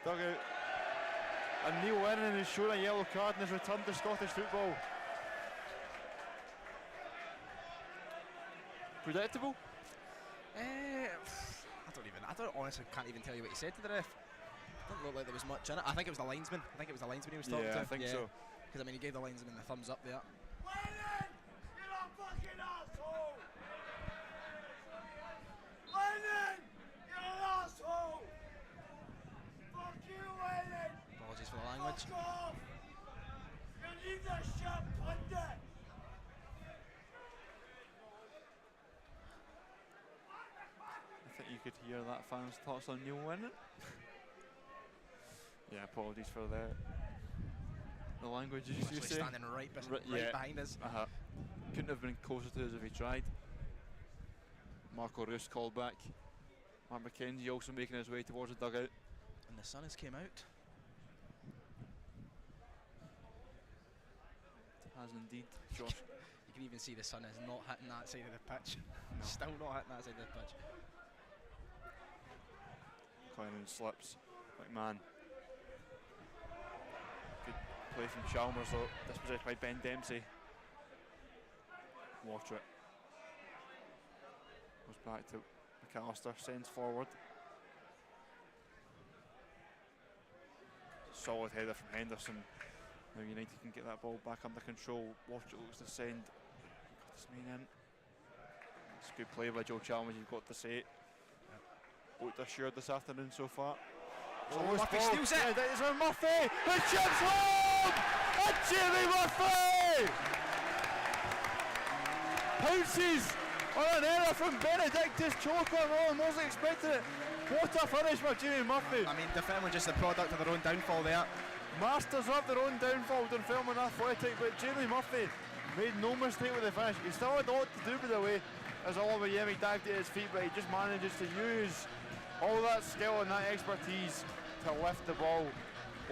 [SPEAKER 2] dugout. And Neil Lennon is shown a yellow card and has returned to Scottish football. Predictable?
[SPEAKER 5] I don't honestly can't even tell you what he said to the ref. Didn't look like there was much in it. I think it was the linesman. I think it was the linesman he was talking to.
[SPEAKER 2] Yeah, I think so.
[SPEAKER 5] Because I mean, he gave the linesman the thumbs up there.
[SPEAKER 7] Lennon, you're a fucking asshole. Lennon, you're an asshole. Fuck you, Lennon.
[SPEAKER 5] Apologies for the language.
[SPEAKER 7] Fuck off. You need a shit pundit.
[SPEAKER 2] I think you could hear that fan's thoughts on Neil Lennon. Yeah, apologies for the language, as you
[SPEAKER 5] Actually
[SPEAKER 2] say.
[SPEAKER 5] standing right
[SPEAKER 2] Yeah.
[SPEAKER 5] behind us.
[SPEAKER 2] Couldn't have been closer to us if he tried. Marco Roos called back. Mark McKenzie also making his way towards the dugout.
[SPEAKER 5] And the sun has came out.
[SPEAKER 2] It has indeed, Josh.
[SPEAKER 5] You can even see the sun is not hitting that side of the pitch.
[SPEAKER 2] No.
[SPEAKER 5] Still not hitting that side of the pitch.
[SPEAKER 2] Clennon slips. McMahon. Good play from Chalmers though. Dispossessed by Ben Dempsey. Watch it. Goes back to McAllister. Sends forward. Solid header from Henderson. Now United can get that ball back under control. Watch it looks to send. Curtis Main in. It's good play by Joe Chalmers, you've got to say it. Looked assured this afternoon so far.
[SPEAKER 5] Murphy steals it.
[SPEAKER 2] Yeah, it's from Murphy. The chips home. And Jamie Murphy pounces on an error from Benedictus. Choker on, wasn't expecting it. What a finish by Jamie Murphy.
[SPEAKER 5] I mean, Dunfermline just the product of their own downfall there.
[SPEAKER 2] Masters of their own downfall, Dunfermline Athletic, but Jamie Murphy made no mistake with the finish. He still had a lot to do with the way as Oliver Yemi dived at his feet, but he just manages to use all that skill and that expertise to lift the ball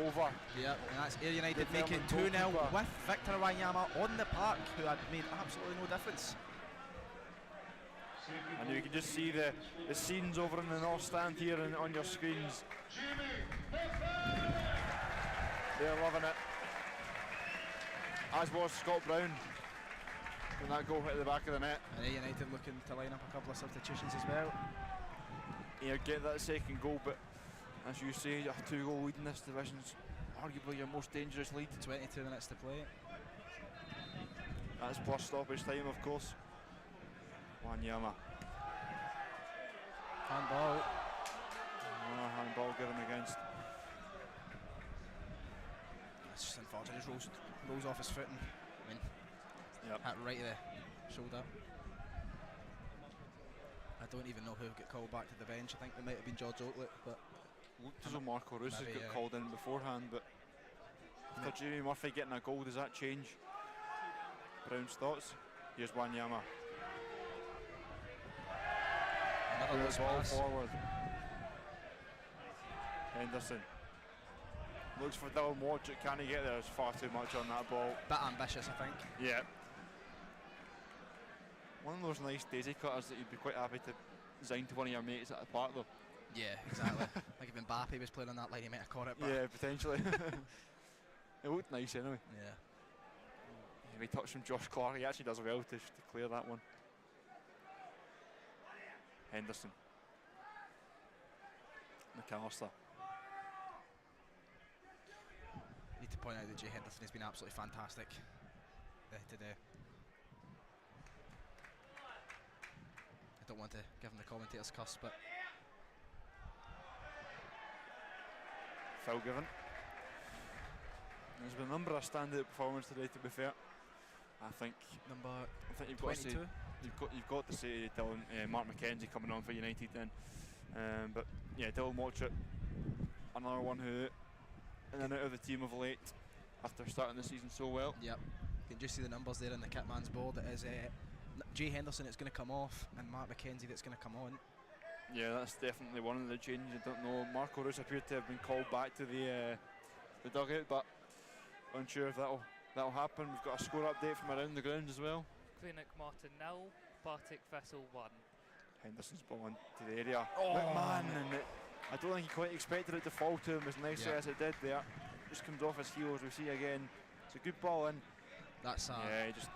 [SPEAKER 2] over.
[SPEAKER 5] Yeah, and that's Ayr United
[SPEAKER 2] The
[SPEAKER 5] making
[SPEAKER 2] Dunfermline
[SPEAKER 5] 2-0
[SPEAKER 2] goalkeeper.
[SPEAKER 5] with Victor Wanyama on the park, who had made absolutely no difference.
[SPEAKER 2] And you can just see the scenes over in the north stand here on your screens. They're loving it. As was Scott Brown when that goal hit the back of the net.
[SPEAKER 5] And Ayr United looking to line up a couple of substitutions as well.
[SPEAKER 2] You get that second goal, but as you say, a 2-goal lead in this division's arguably your most dangerous lead.
[SPEAKER 5] 22 minutes to play.
[SPEAKER 2] That's plus stoppage time, of course. Wanyama.
[SPEAKER 5] Handball.
[SPEAKER 2] Handball given against.
[SPEAKER 5] It's just unfortunate, just rolls off his foot and I mean,
[SPEAKER 2] Yep.
[SPEAKER 5] hit right to the shoulder. I don't even know who got called back to the bench. I think it might have been George Oakley, but
[SPEAKER 2] Looked as though Marco Roos has
[SPEAKER 5] maybe,
[SPEAKER 2] got called in beforehand, but after Jamie Murphy getting a goal, does that change Brown's thoughts? Here's Wanyama.
[SPEAKER 5] another
[SPEAKER 2] Good
[SPEAKER 5] loose
[SPEAKER 2] ball
[SPEAKER 5] pass.
[SPEAKER 2] forward. Henderson looks for Dylan Wadgett. Can he get there? There's far too much on that ball.
[SPEAKER 5] Bit ambitious, I think.
[SPEAKER 2] Yeah. One of those nice daisy cutters that you'd be quite happy to design to one of your mates at the park though.
[SPEAKER 5] Yeah, exactly. Like if Mbappe was playing on that line, he might have caught it. But
[SPEAKER 2] Yeah, potentially. It looked nice anyway.
[SPEAKER 5] yeah.
[SPEAKER 2] Heavy touch from Josh Clark. He actually does well to clear that one. Henderson. McAllister.
[SPEAKER 5] Need to point out that Jay Henderson has been absolutely fantastic today. I don't want to give him the commentator's cuss, but
[SPEAKER 2] Foul given. There's been a number of standout performances today, to be fair. I think you've got to say,
[SPEAKER 5] 22.
[SPEAKER 2] you've got to say Dylan, Mark McKenzie coming on for United then. But yeah, Dylan Watchett, another one who in and out of the team of late after starting the season so well.
[SPEAKER 5] Yep. You can just see the numbers there on the kitman's board. It is Jay Henderson that's going to come off and Mark McKenzie that's going to come on.
[SPEAKER 2] Yeah, that's definitely one of the changes. I don't know. Marco Roos appeared to have been called back to the dugout, but unsure if that'll happen. We've got a score update from around the grounds as well.
[SPEAKER 3] Greenock Morton 0, Partick Thistle 1.
[SPEAKER 2] Henderson's ball into the area. McMahon, and I don't think he quite expected it to fall to him as nicely as it did there. Just comes off his heels. We see again. It's a good ball in.
[SPEAKER 5] That's
[SPEAKER 2] just.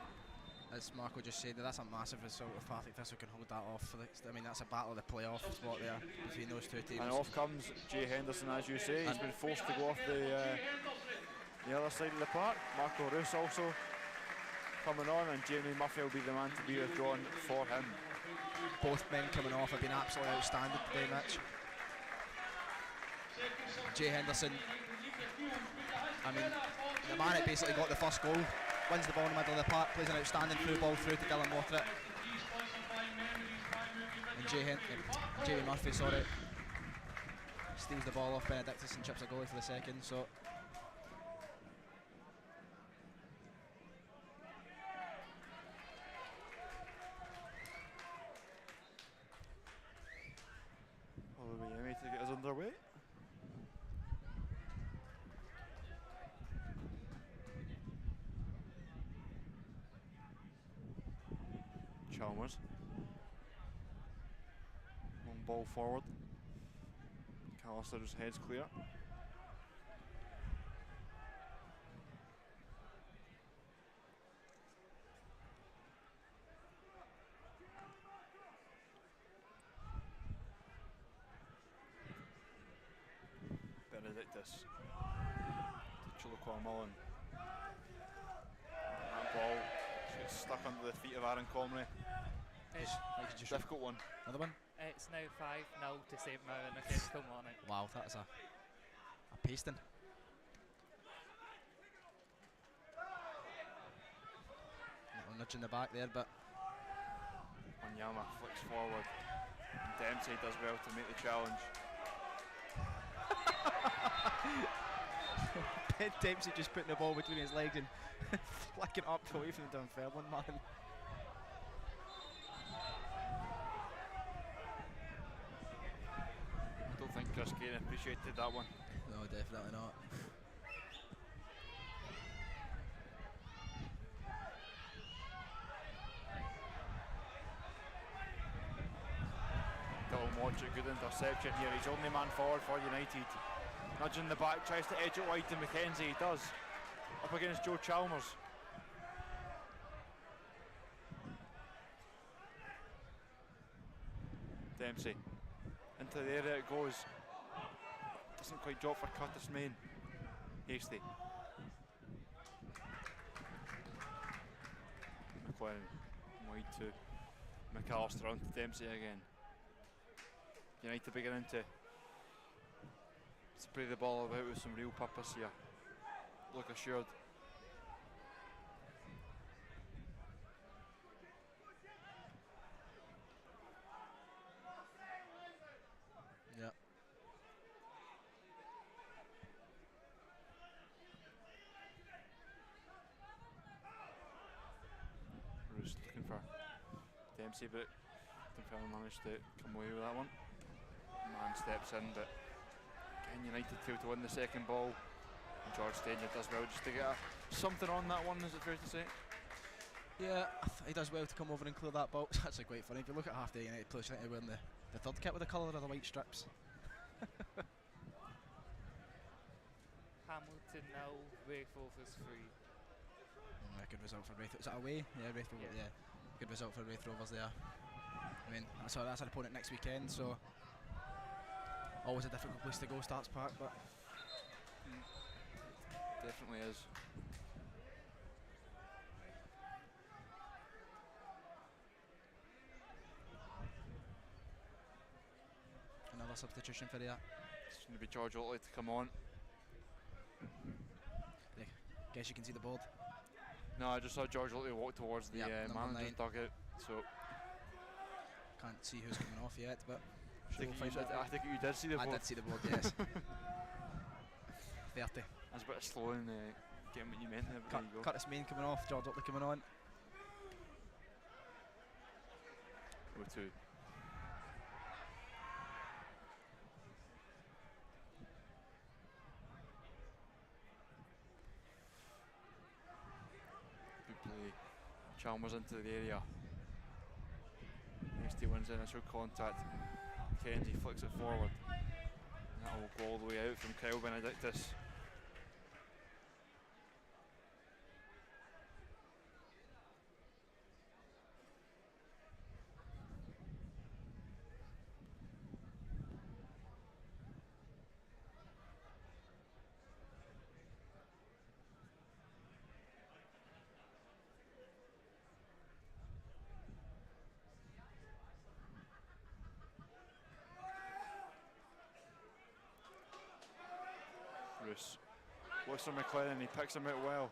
[SPEAKER 5] As Marco just said, that's a massive result if Partick Thistle can hold that off. I mean, that's a battle of the playoff spot there between those two teams.
[SPEAKER 2] And off comes Jay Henderson, as you say. He's been forced to go off the other side of the park. Marco Roos also coming on, and Jamie Murphy will be the man to be withdrawn for him.
[SPEAKER 5] Both men coming off have been absolutely outstanding today, Mitch. Jay Henderson, I mean, the man that basically got the first goal, wins the ball in the middle of the park, plays an outstanding through ball through to Dylan Wattrett. And Jamie Murphy, steals the ball off Benedictus and chips a goalie for the second. So
[SPEAKER 2] Amy to get us underway. Chalmers. One ball forward. McAllister's head's clear. Benedictus to Chilocor Mullen. That ball gets stuck under the feet of Aaron Comrie. Difficult one.
[SPEAKER 5] Another one?
[SPEAKER 3] It's now 5-0 to St Mirren. Okay, come on it.
[SPEAKER 5] Wow, that's a pasting. Little nudge in the back there, but
[SPEAKER 2] Onyama flicks forward. Dempsey does well to make the challenge.
[SPEAKER 5] Ben Dempsey just putting the ball between his legs and flicking up away from the Dunfermline man.
[SPEAKER 2] I don't think Chris Kane appreciated that one.
[SPEAKER 5] No, definitely not.
[SPEAKER 2] Dylan Watchett, good interception here. He's only man forward for United. Nudging the back, tries to edge it wide to McKenzie. He does. Up against Joe Chalmers. Dempsey. Into the area it goes. Doesn't quite drop for Curtis Main. Hasty. McLean wide to McAllister on to Dempsey again. United beginning to spray the ball about with some real purpose here. Look assured.
[SPEAKER 5] Yeah.
[SPEAKER 2] Roos looking for Dempsey, but Dunfermline managed to come away with that one. Man steps in, but again United fail to win the second ball. And George Stenya does well just to get something on that one, is it fair to say?
[SPEAKER 5] Yeah, he does well to come over and clear that ball. It's actually quite funny. If you look at half the United players, they're wearing the third kit with the colour of the white strips.
[SPEAKER 3] Hamilton 0, Wraith Rovers 3.
[SPEAKER 5] Good result for Wraith. Is that away? Yeah, Wraith Rovers. Yeah, good result for Wraith Rovers there. I mean, that's our opponent next weekend, so always a difficult place to go, Starks Park, but
[SPEAKER 2] Definitely is.
[SPEAKER 5] another substitution for that.
[SPEAKER 2] It's going to be George Otley to come on.
[SPEAKER 5] Guess you can see the board.
[SPEAKER 2] No, I just saw George Otley walk towards the
[SPEAKER 5] Yep, number
[SPEAKER 2] manager's
[SPEAKER 5] 9.
[SPEAKER 2] dugout, so
[SPEAKER 5] Can't see who's coming off yet, but
[SPEAKER 2] I think you did see the
[SPEAKER 5] I
[SPEAKER 2] board.
[SPEAKER 5] did see the board, yes. 30.
[SPEAKER 2] I was a bit slow in getting what you meant there, but there you go.
[SPEAKER 5] Curtis Main coming off, George Otley coming on.
[SPEAKER 2] 0-2. Good play. Chalmers into the area. Hasty wins initial contact. Kenzie flicks it forward. And that will go all the way out from Kyle Benedictus. Bruce looks for McLennan, he picks him out well.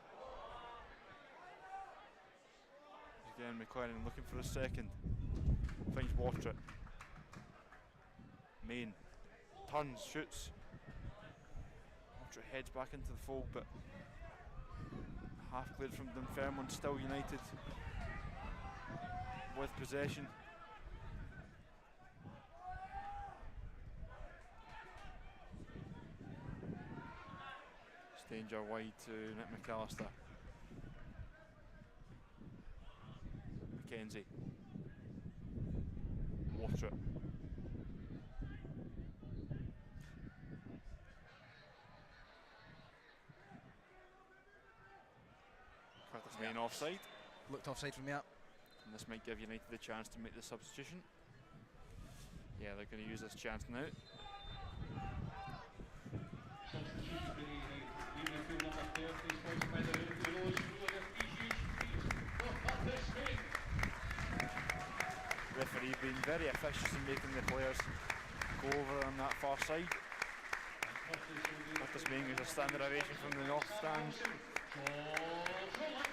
[SPEAKER 2] Again, McLennan looking for a second. Finds Watrett. Main turns, shoots. Watrett heads back into the fold, but half cleared from Dunfermline, still United with possession. Danger wide to Nick McAllister. McKenzie. Watrett. Curtis Main offside.
[SPEAKER 5] Looked offside from here.
[SPEAKER 2] And this might give United the chance to make the substitution. Yeah, they're going to use this chance now. Referee being very efficient in making the players go over on that far side. Curtis Main is a standing ovation from the north stand.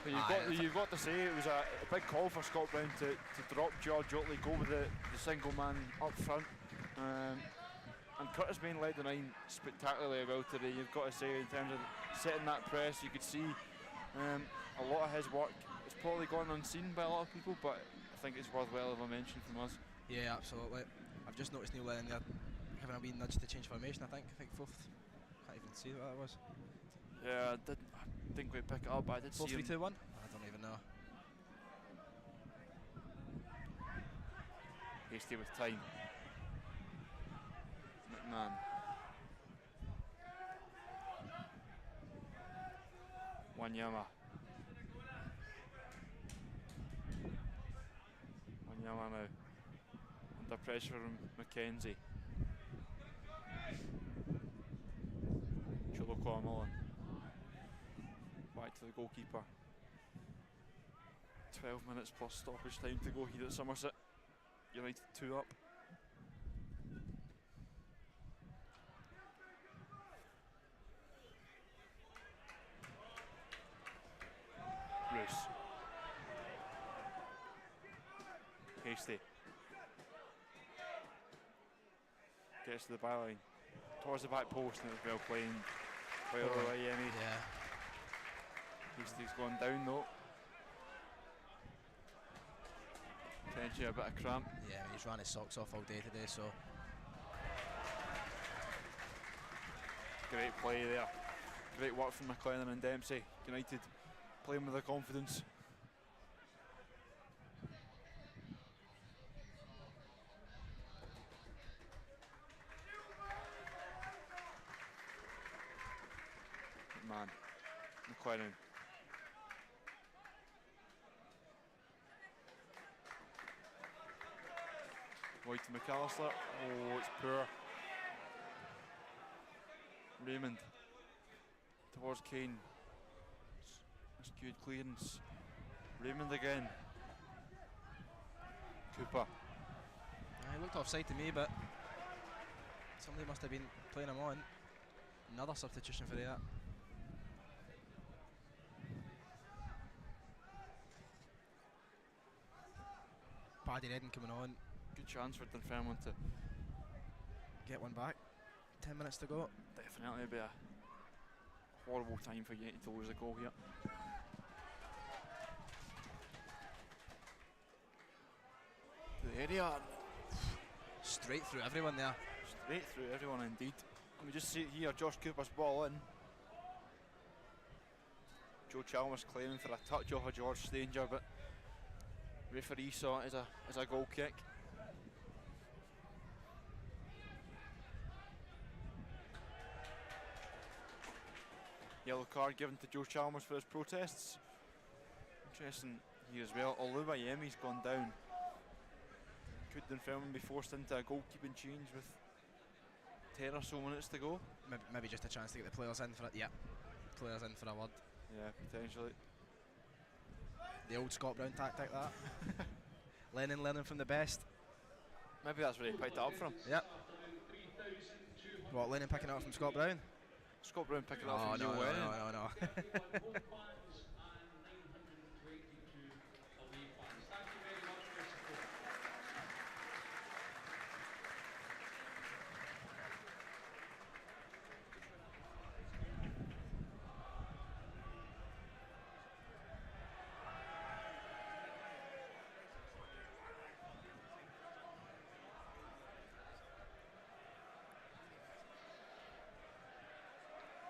[SPEAKER 2] But you've got to say it was a big call for Scott Brown to drop George Otley, go with the single man up front. And Curtis Main led the 9 spectacularly well today, you've got to say, in terms of setting that press. You could see a lot of his work. It's probably gone unseen by a lot of people, but I think it's worthwhile of a mention from us.
[SPEAKER 5] Yeah, absolutely. I've just noticed Neil Lennon there having a wee nudge to change formation, I think fourth. Can't even see what that was.
[SPEAKER 2] Yeah, I didn't quite pick it up, but I did see him.
[SPEAKER 5] 4-3-2-1? I don't even know.
[SPEAKER 2] Hasty with time. McMahon. Wanyama. Wanyama now. Under pressure from Mackenzie. Chulo Cormullen. Back to the goalkeeper. 12 minutes plus stoppage time to go here at Somerset. United 2 up. Bruce. Hasty. Gets to the byline. Towards the back post, and it's well playing by Ayemi.
[SPEAKER 5] Yeah.
[SPEAKER 2] Hasty's gone down though. Potentially a bit of cramp.
[SPEAKER 5] Yeah, he's ran his socks off all day today, so.
[SPEAKER 2] Great play there. Great work from McLennan and Dempsey. United playing with their confidence. Man, McLennan. Wide to McAllister. Oh, it's poor. Raymond towards Kane. That's good clearance. Raymond again. Cooper.
[SPEAKER 5] He looked offside to me, but somebody must have been playing him on. Another substitution for that. Paddy Redden coming on.
[SPEAKER 2] Good chance for Dunfermline to
[SPEAKER 5] Get one back. 10 minutes to go.
[SPEAKER 2] definitely be a horrible time for United to lose a goal here. To the area.
[SPEAKER 5] Straight through everyone there.
[SPEAKER 2] Straight through everyone indeed. And we just see here Josh Cooper's ball in. Joe Chalmers claiming for a touch off of George Stanger, but referee saw it as a goal kick. Yellow card given to Joe Chalmers for his protests. Interesting here as well. Oluwayemi's gone down. Could Dunfermline be forced into a goalkeeping change with 10 or so minutes to go?
[SPEAKER 5] Maybe just a chance to get the players in for it. Yeah, players in for a word.
[SPEAKER 2] Yeah, potentially.
[SPEAKER 5] The old Scott Brown tactic, that. Lennon learning from the best.
[SPEAKER 2] Maybe that's where he picked it up from.
[SPEAKER 5] Yep. What, Lennon picking it up from Scott Brown?
[SPEAKER 2] Scott Brown picking it up from
[SPEAKER 5] no,
[SPEAKER 2] Neil Lennon.
[SPEAKER 5] no.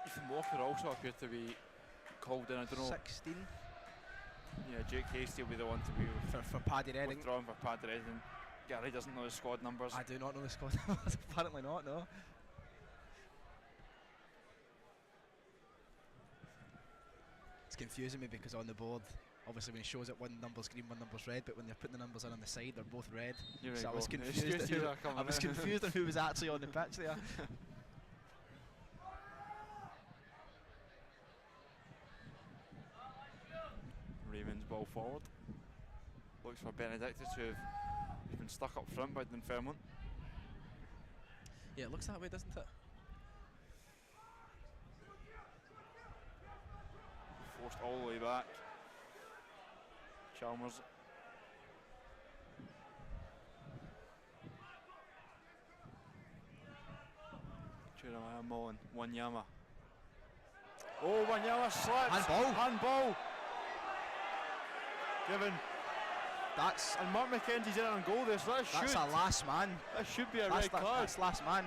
[SPEAKER 2] Ethan Walker also appeared to be called in, I don't know.
[SPEAKER 5] 16
[SPEAKER 2] Yeah, Jake Hasty will be the one to be
[SPEAKER 5] for Paddy Redding.
[SPEAKER 2] withdrawn for Paddy Redding. Gary doesn't know his squad numbers.
[SPEAKER 5] I do not know the squad numbers, apparently not, no. It's confusing me because on the board, obviously when it shows it, one number's green, one number's red, but when they're putting the numbers on the side, they're both red.
[SPEAKER 2] Here
[SPEAKER 5] So I
[SPEAKER 2] we
[SPEAKER 5] was
[SPEAKER 2] go.
[SPEAKER 5] confused. I was confused on who was actually on the pitch there.
[SPEAKER 2] Raymond's ball forward. Looks for Benedictus, who've been stuck up front by Dunfermline.
[SPEAKER 5] Yeah, it looks that way, doesn't it?
[SPEAKER 2] Forced all the way back. Chalmers. Jeremiah Mullen, Wanyama. Oh, Wanyama slips. Handball. Given. And Mark McKenzie's in on goal there, so
[SPEAKER 5] That's a last man.
[SPEAKER 2] That should be a red card.
[SPEAKER 5] That's last man.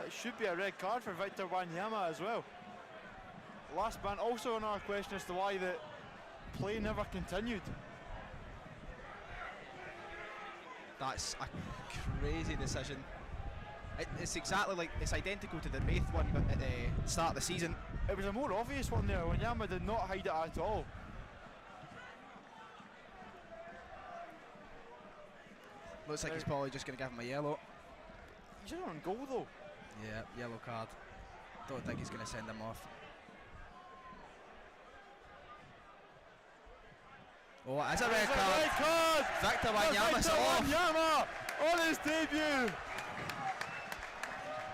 [SPEAKER 2] That should be a red card for Victor Wanyama as well. Last man, also another question as to why the play never continued.
[SPEAKER 5] That's a crazy decision. It's exactly like, it's identical to the Wraith one but at the start of the season.
[SPEAKER 2] It was a more obvious one there. Wanyama did not hide it at all.
[SPEAKER 5] Looks like he's probably just going to give him a yellow.
[SPEAKER 2] He's in on goal though.
[SPEAKER 5] Yeah, yellow card. Don't think he's going to send him off. Oh, it is a red card.
[SPEAKER 2] Red card!
[SPEAKER 5] Victor Wanyama's off.
[SPEAKER 2] Wanyama on his debut.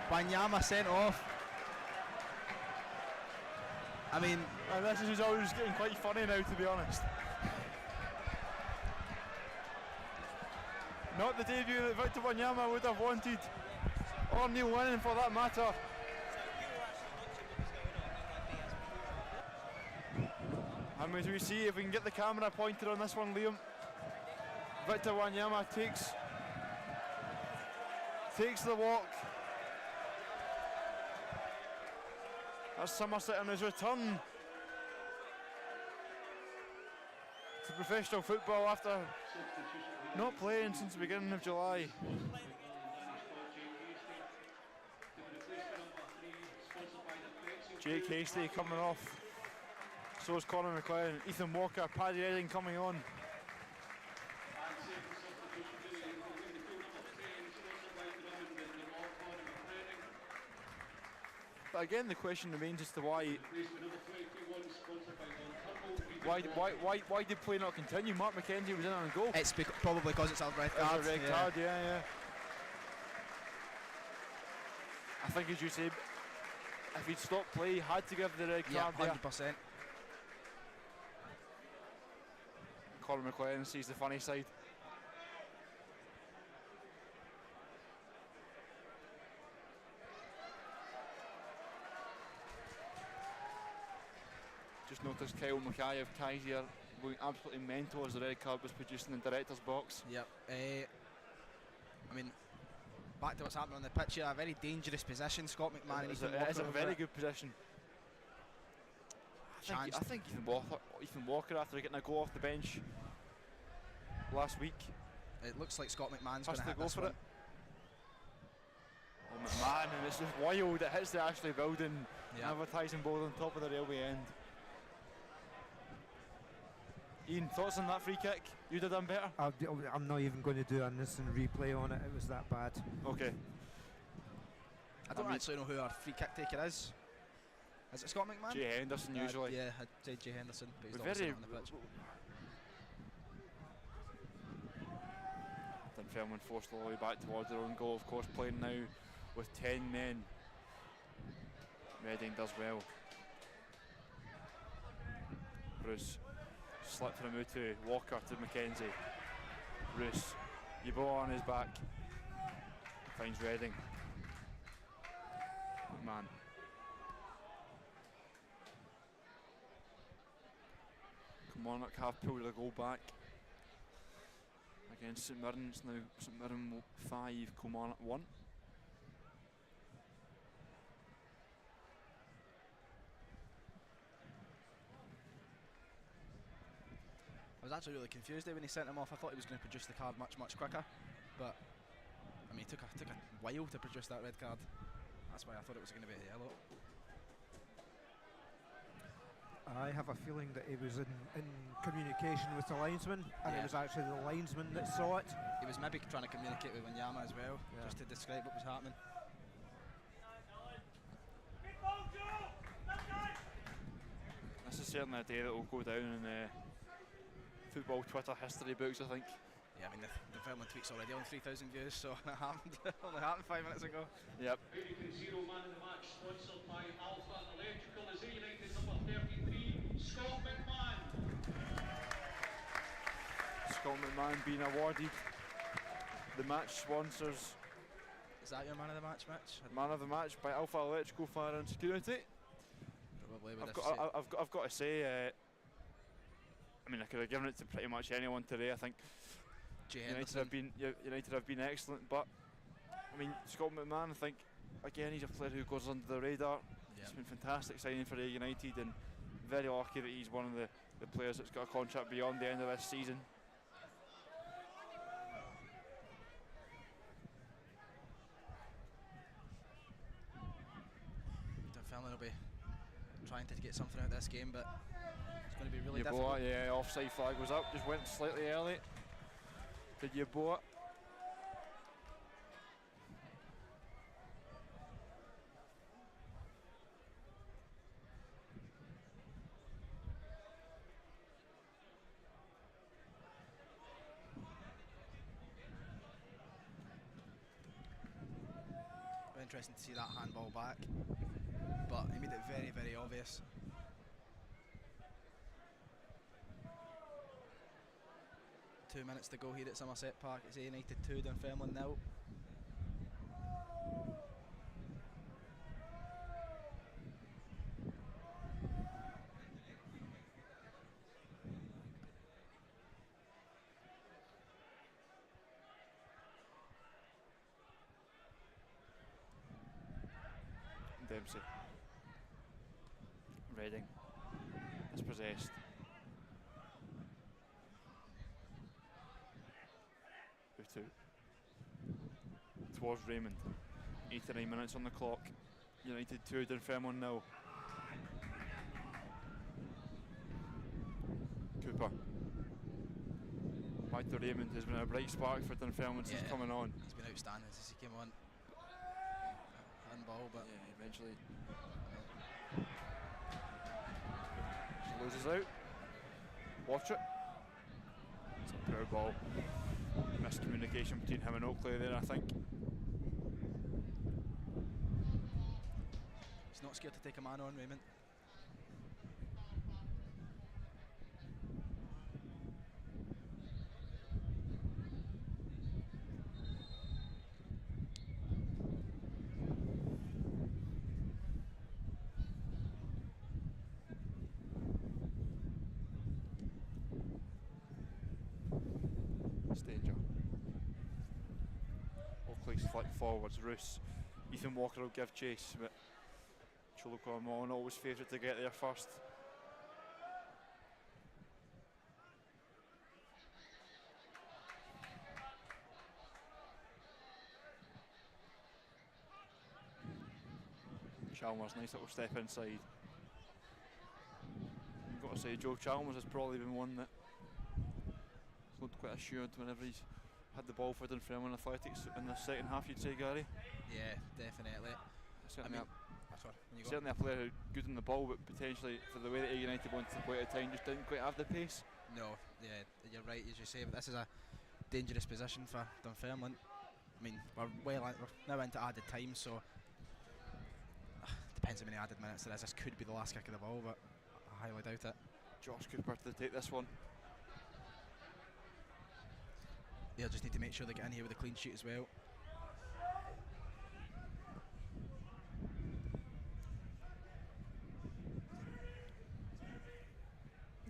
[SPEAKER 5] Wanyama sent off. I mean,
[SPEAKER 2] and this is always getting quite funny now, to be honest. Not the debut that Victor Wanyama would have wanted, or Neil Lennon for that matter. And as we see, if we can get the camera pointed on this one, Liam, Victor Wanyama takes the walk. That's Somerset on his return to professional football after not playing since the beginning of July. Jake Hasty coming off. So is Conor McLean, Ethan Walker, Paddy Redding coming on. But again, the question remains as to why
[SPEAKER 4] Replacement number 21, sponsored by Dunfermline.
[SPEAKER 2] why did play not continue? Mark McKenzie was in on goal.
[SPEAKER 5] It's probably because it's a red card.
[SPEAKER 2] It's a red card, yeah. I think, as you say, if he'd stopped play, he had to give the red
[SPEAKER 5] Yeah,
[SPEAKER 2] card there.
[SPEAKER 5] 100%.
[SPEAKER 2] Colin McLaren sees the funny side. Just noticed Kyle Mackay of Kaiser going absolutely mental as the red card was produced in the director's box.
[SPEAKER 5] Yep. I mean, back to what's happening on the pitch here, a very dangerous position. Scott McMahon and Ethan Walker.
[SPEAKER 2] It is a
[SPEAKER 5] over
[SPEAKER 2] very
[SPEAKER 5] it.
[SPEAKER 2] good position. I
[SPEAKER 5] Chance.
[SPEAKER 2] think Ethan Walker, after getting a goal off the bench last week,
[SPEAKER 5] It looks like Scott McMahon's
[SPEAKER 2] has
[SPEAKER 5] going to
[SPEAKER 2] to
[SPEAKER 5] hit
[SPEAKER 2] go
[SPEAKER 5] this
[SPEAKER 2] for
[SPEAKER 5] one.
[SPEAKER 2] it. Oh, McMahon, and it's just wild. It hits the Ashley building,
[SPEAKER 5] Yeah.
[SPEAKER 2] advertising board on top of the railway end. Ian, thoughts on that free kick? You'd have done better?
[SPEAKER 1] I'm not even going to do an instant replay on it. It was that bad.
[SPEAKER 2] Okay.
[SPEAKER 5] I don't actually know who our free kick taker is. Is it Scott McMahon?
[SPEAKER 2] Jay Henderson usually.
[SPEAKER 5] Yeah, I'd say Jay Henderson, but he's
[SPEAKER 2] We're
[SPEAKER 5] obviously
[SPEAKER 2] very
[SPEAKER 5] not on the pitch.
[SPEAKER 2] Dunfermline forced all the way back towards their own goal, of course, playing now with 10 men. Reading does well. Bruce slipped from to Walker to Mackenzie. Bruce, Yeboah on his back. Finds Reading. Man. Kilmarnock have pulled a goal back against St Mirren. It's now St Mirren 5, Kilmarnock 1.
[SPEAKER 5] I was actually really confused there when he sent him off. I thought he was going to produce the card much quicker, but I mean, it took a while to produce that red card. That's why I thought it was going to be a yellow.
[SPEAKER 1] I have a feeling that he was in communication with the linesman, and it was actually the linesman that saw it.
[SPEAKER 5] He was maybe trying to communicate with Wanyama as well,
[SPEAKER 1] Yeah.
[SPEAKER 5] just to describe what was happening.
[SPEAKER 2] This is certainly a day that will go down in football Twitter history books, I think.
[SPEAKER 5] Yeah, I mean, the Dunfermline tweet's already on 3,000 views, so it happened, only happened 5 minutes ago.
[SPEAKER 2] Yep.
[SPEAKER 4] Heineken Zero man of the match, sponsored by Alpha Electrical, is Ayr United number 33, Scott McMahon.
[SPEAKER 2] Scott McMahon being awarded the match sponsors
[SPEAKER 5] Is that your man of the match, Mitch?
[SPEAKER 2] man of the match by Alpha Electrical Fire and Security.
[SPEAKER 5] Probably would
[SPEAKER 2] I've got to say, I mean, I could have given it to pretty much anyone today. I think
[SPEAKER 5] Jay
[SPEAKER 2] United have been excellent, but I mean, Scott McMahon, I think again he's a player who goes under the radar. It's been fantastic signing for Ayr United, and very lucky that he's one of the players that's got a contract beyond the end of this season.
[SPEAKER 5] Dunfermline will be trying to get something out of this game, but it's going to be really difficult.
[SPEAKER 2] Yeah, offside flag was up, just went slightly early. Did Yeboah?
[SPEAKER 5] Interesting to see that handball back, but he made it very, very obvious. Two minutes to go here at Somerset Park. It's Ayr United 2, Dunfermline 0.
[SPEAKER 2] Dempsey. Reading is possessed. Who to? Towards Raymond. 89 minutes on the clock. United 2, Dunfermline 0. Cooper. Back to Raymond, has been a bright spark for Dunfermline since coming on.
[SPEAKER 5] He's been outstanding since he came on. in ball, but
[SPEAKER 2] yeah, eventually she loses out. Watch it. It's a poor ball. Miscommunication between him and Oakley there, I think.
[SPEAKER 5] he's not scared to take a man on, Raymond.
[SPEAKER 2] It's danger. Oakley's flick forwards, Roos. Ethan Walker will give chase, but Chuluko Amon always favourite to get there first. Chalmers, nice little step inside. I've got to say, Joe Chalmers has probably been one that looked quite assured whenever he's had the ball for Dunfermline Athletics in the second half, you'd say, Gary?
[SPEAKER 5] Yeah, definitely.
[SPEAKER 2] Certainly,
[SPEAKER 5] Sorry,
[SPEAKER 2] a player who good on the ball, but potentially for the way that Ayr United wanted to play at the time, just didn't quite have the pace.
[SPEAKER 5] No, yeah, you're right as you say, but this is a dangerous position for Dunfermline. I mean, we're now into added time, so depends how many added minutes there is. This could be the last kick of the ball, but I highly doubt it.
[SPEAKER 2] Josh Cooper to take this one.
[SPEAKER 5] They'll just need to make sure they get in here with a clean sheet as well.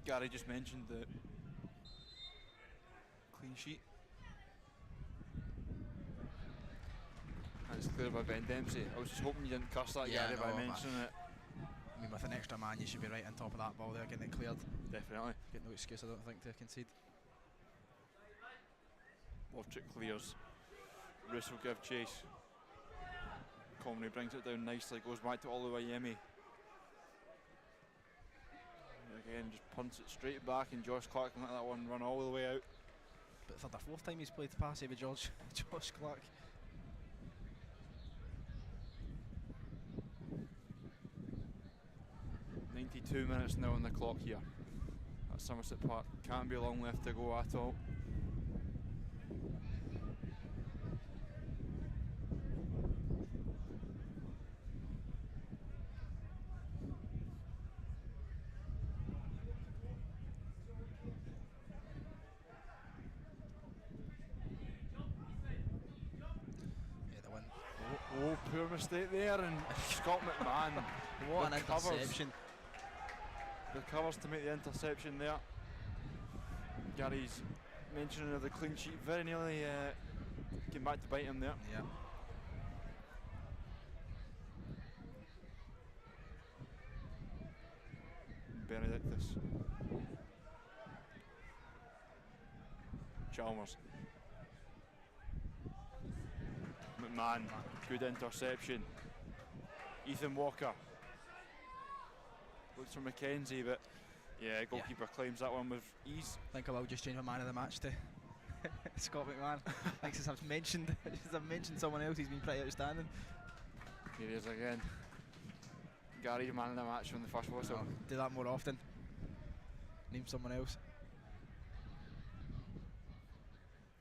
[SPEAKER 2] Gary just mentioned the clean sheet. That's clear by Ben Dempsey. I was just hoping you didn't curse that,
[SPEAKER 5] Yeah,
[SPEAKER 2] Gary, by
[SPEAKER 5] no,
[SPEAKER 2] mentioning it.
[SPEAKER 5] I mean, with an extra man, you should be right on top of that ball there, getting it cleared.
[SPEAKER 2] Definitely.
[SPEAKER 5] Get no excuse, I don't think, to concede.
[SPEAKER 2] Watch it clears. Roos will give chase. Comrie brings it down nicely, goes back to Oluwayemi. Again, just punts it straight back, and Josh Clark can let that one run all the way out.
[SPEAKER 5] But third or fourth time he's played passive with Josh Clark.
[SPEAKER 2] .92 minutes now on the clock here at Somerset Park. Can't be long left to go at all. Oh, poor mistake there, and Scott McMahon.
[SPEAKER 5] What an
[SPEAKER 2] recovers.
[SPEAKER 5] interception.
[SPEAKER 2] Recovers to make the interception there. Gary's mentioning of the clean sheet very nearly came back to bite him there.
[SPEAKER 5] Yeah.
[SPEAKER 2] Benedictus. Chalmers. McMahon, good interception. Ethan Walker. Looks for Mackenzie, but yeah, goalkeeper claims that one with ease.
[SPEAKER 5] I think I will just change my man of the match to Scott McMahon. I think since I've mentioned someone else, he's been pretty outstanding.
[SPEAKER 2] Here he is again. Gary's man of the match from the first whistle.
[SPEAKER 5] No, do that more often. Name someone else.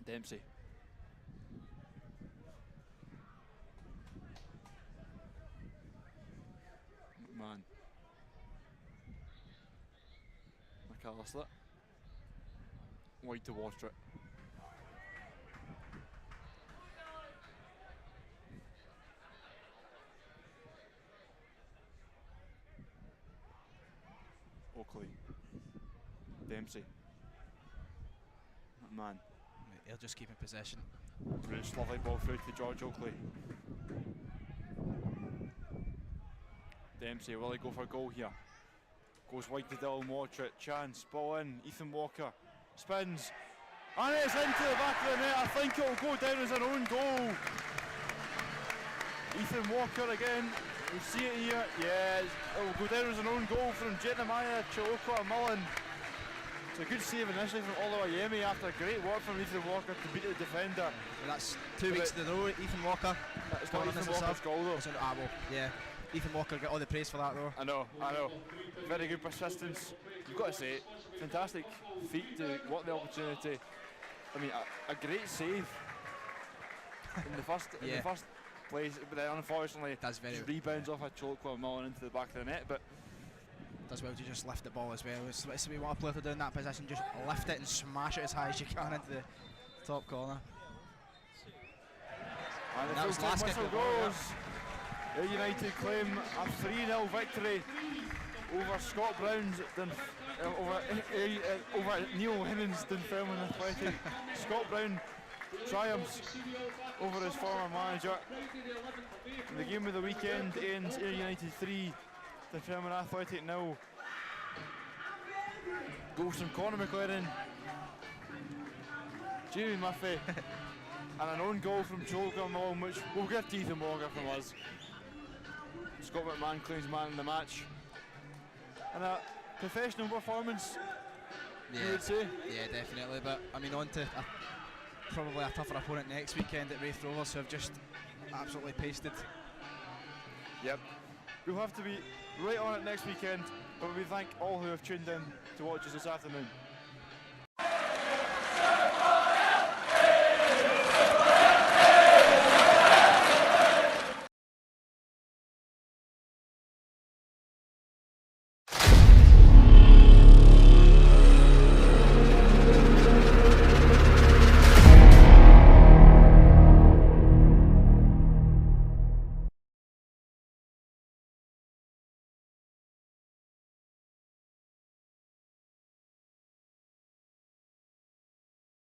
[SPEAKER 2] Dempsey. McMahon. McAllister. Wide to Water it. Oakley. Dempsey. McMahon.
[SPEAKER 5] He'll just keep in possession.
[SPEAKER 2] Roos, lovely ball through to George Oakley. Dempsey, will he go for goal here? Goes wide to Dylan Watcher. Chance, ball in. Ethan Walker spins. And it's into the back of the net. I think it will go down as an own goal. Ethan Walker again. You see it here. Yeah, it will go down as an own goal from Jeremiah Chiloko Mullen. It's a good save initially from Oluwayemi after great work from Ethan Walker to beat the defender.
[SPEAKER 5] Well, that's 2 weeks in a row. Ethan Walker.
[SPEAKER 2] It's not Ethan Walker's goal though.
[SPEAKER 5] Well, yeah. Ethan Walker got all the praise for that though.
[SPEAKER 2] I know. Very good persistence. You've got to say, fantastic feat to work the opportunity. I mean, a great save in the first place, but then unfortunately
[SPEAKER 5] That's very
[SPEAKER 2] rebounds off a choke while mulling into the back of the net. But
[SPEAKER 5] does well to just lift the ball as well. It's what we want a player to do in that position, just lift it and smash it as high as you can into the top corner.
[SPEAKER 2] And the
[SPEAKER 5] that was
[SPEAKER 2] full-time
[SPEAKER 5] last kick
[SPEAKER 2] whistle
[SPEAKER 5] of the ball,
[SPEAKER 2] goes. Ayr United claim a 3-0 victory over Scott Brown's over Neil Hinnan's Dunfermline Athletic. Scott Brown triumphs over his former manager. And the game of the weekend ends Ayr United 3, Dunfermline Athletic 0. Goals from Conor McLaren, Jamie Murphy, and an own goal from Joel Gilmore, which we'll give to Ethan Walker from us. Scott McMahon claims man in the match. And a professional performance, you would say?
[SPEAKER 5] Yeah, definitely. But I mean, on to probably a tougher opponent next weekend at Wraith Rovers, who have just absolutely pasted.
[SPEAKER 2] Yep. We'll have to be right on it next weekend, but we thank all who have tuned in to watch us this afternoon.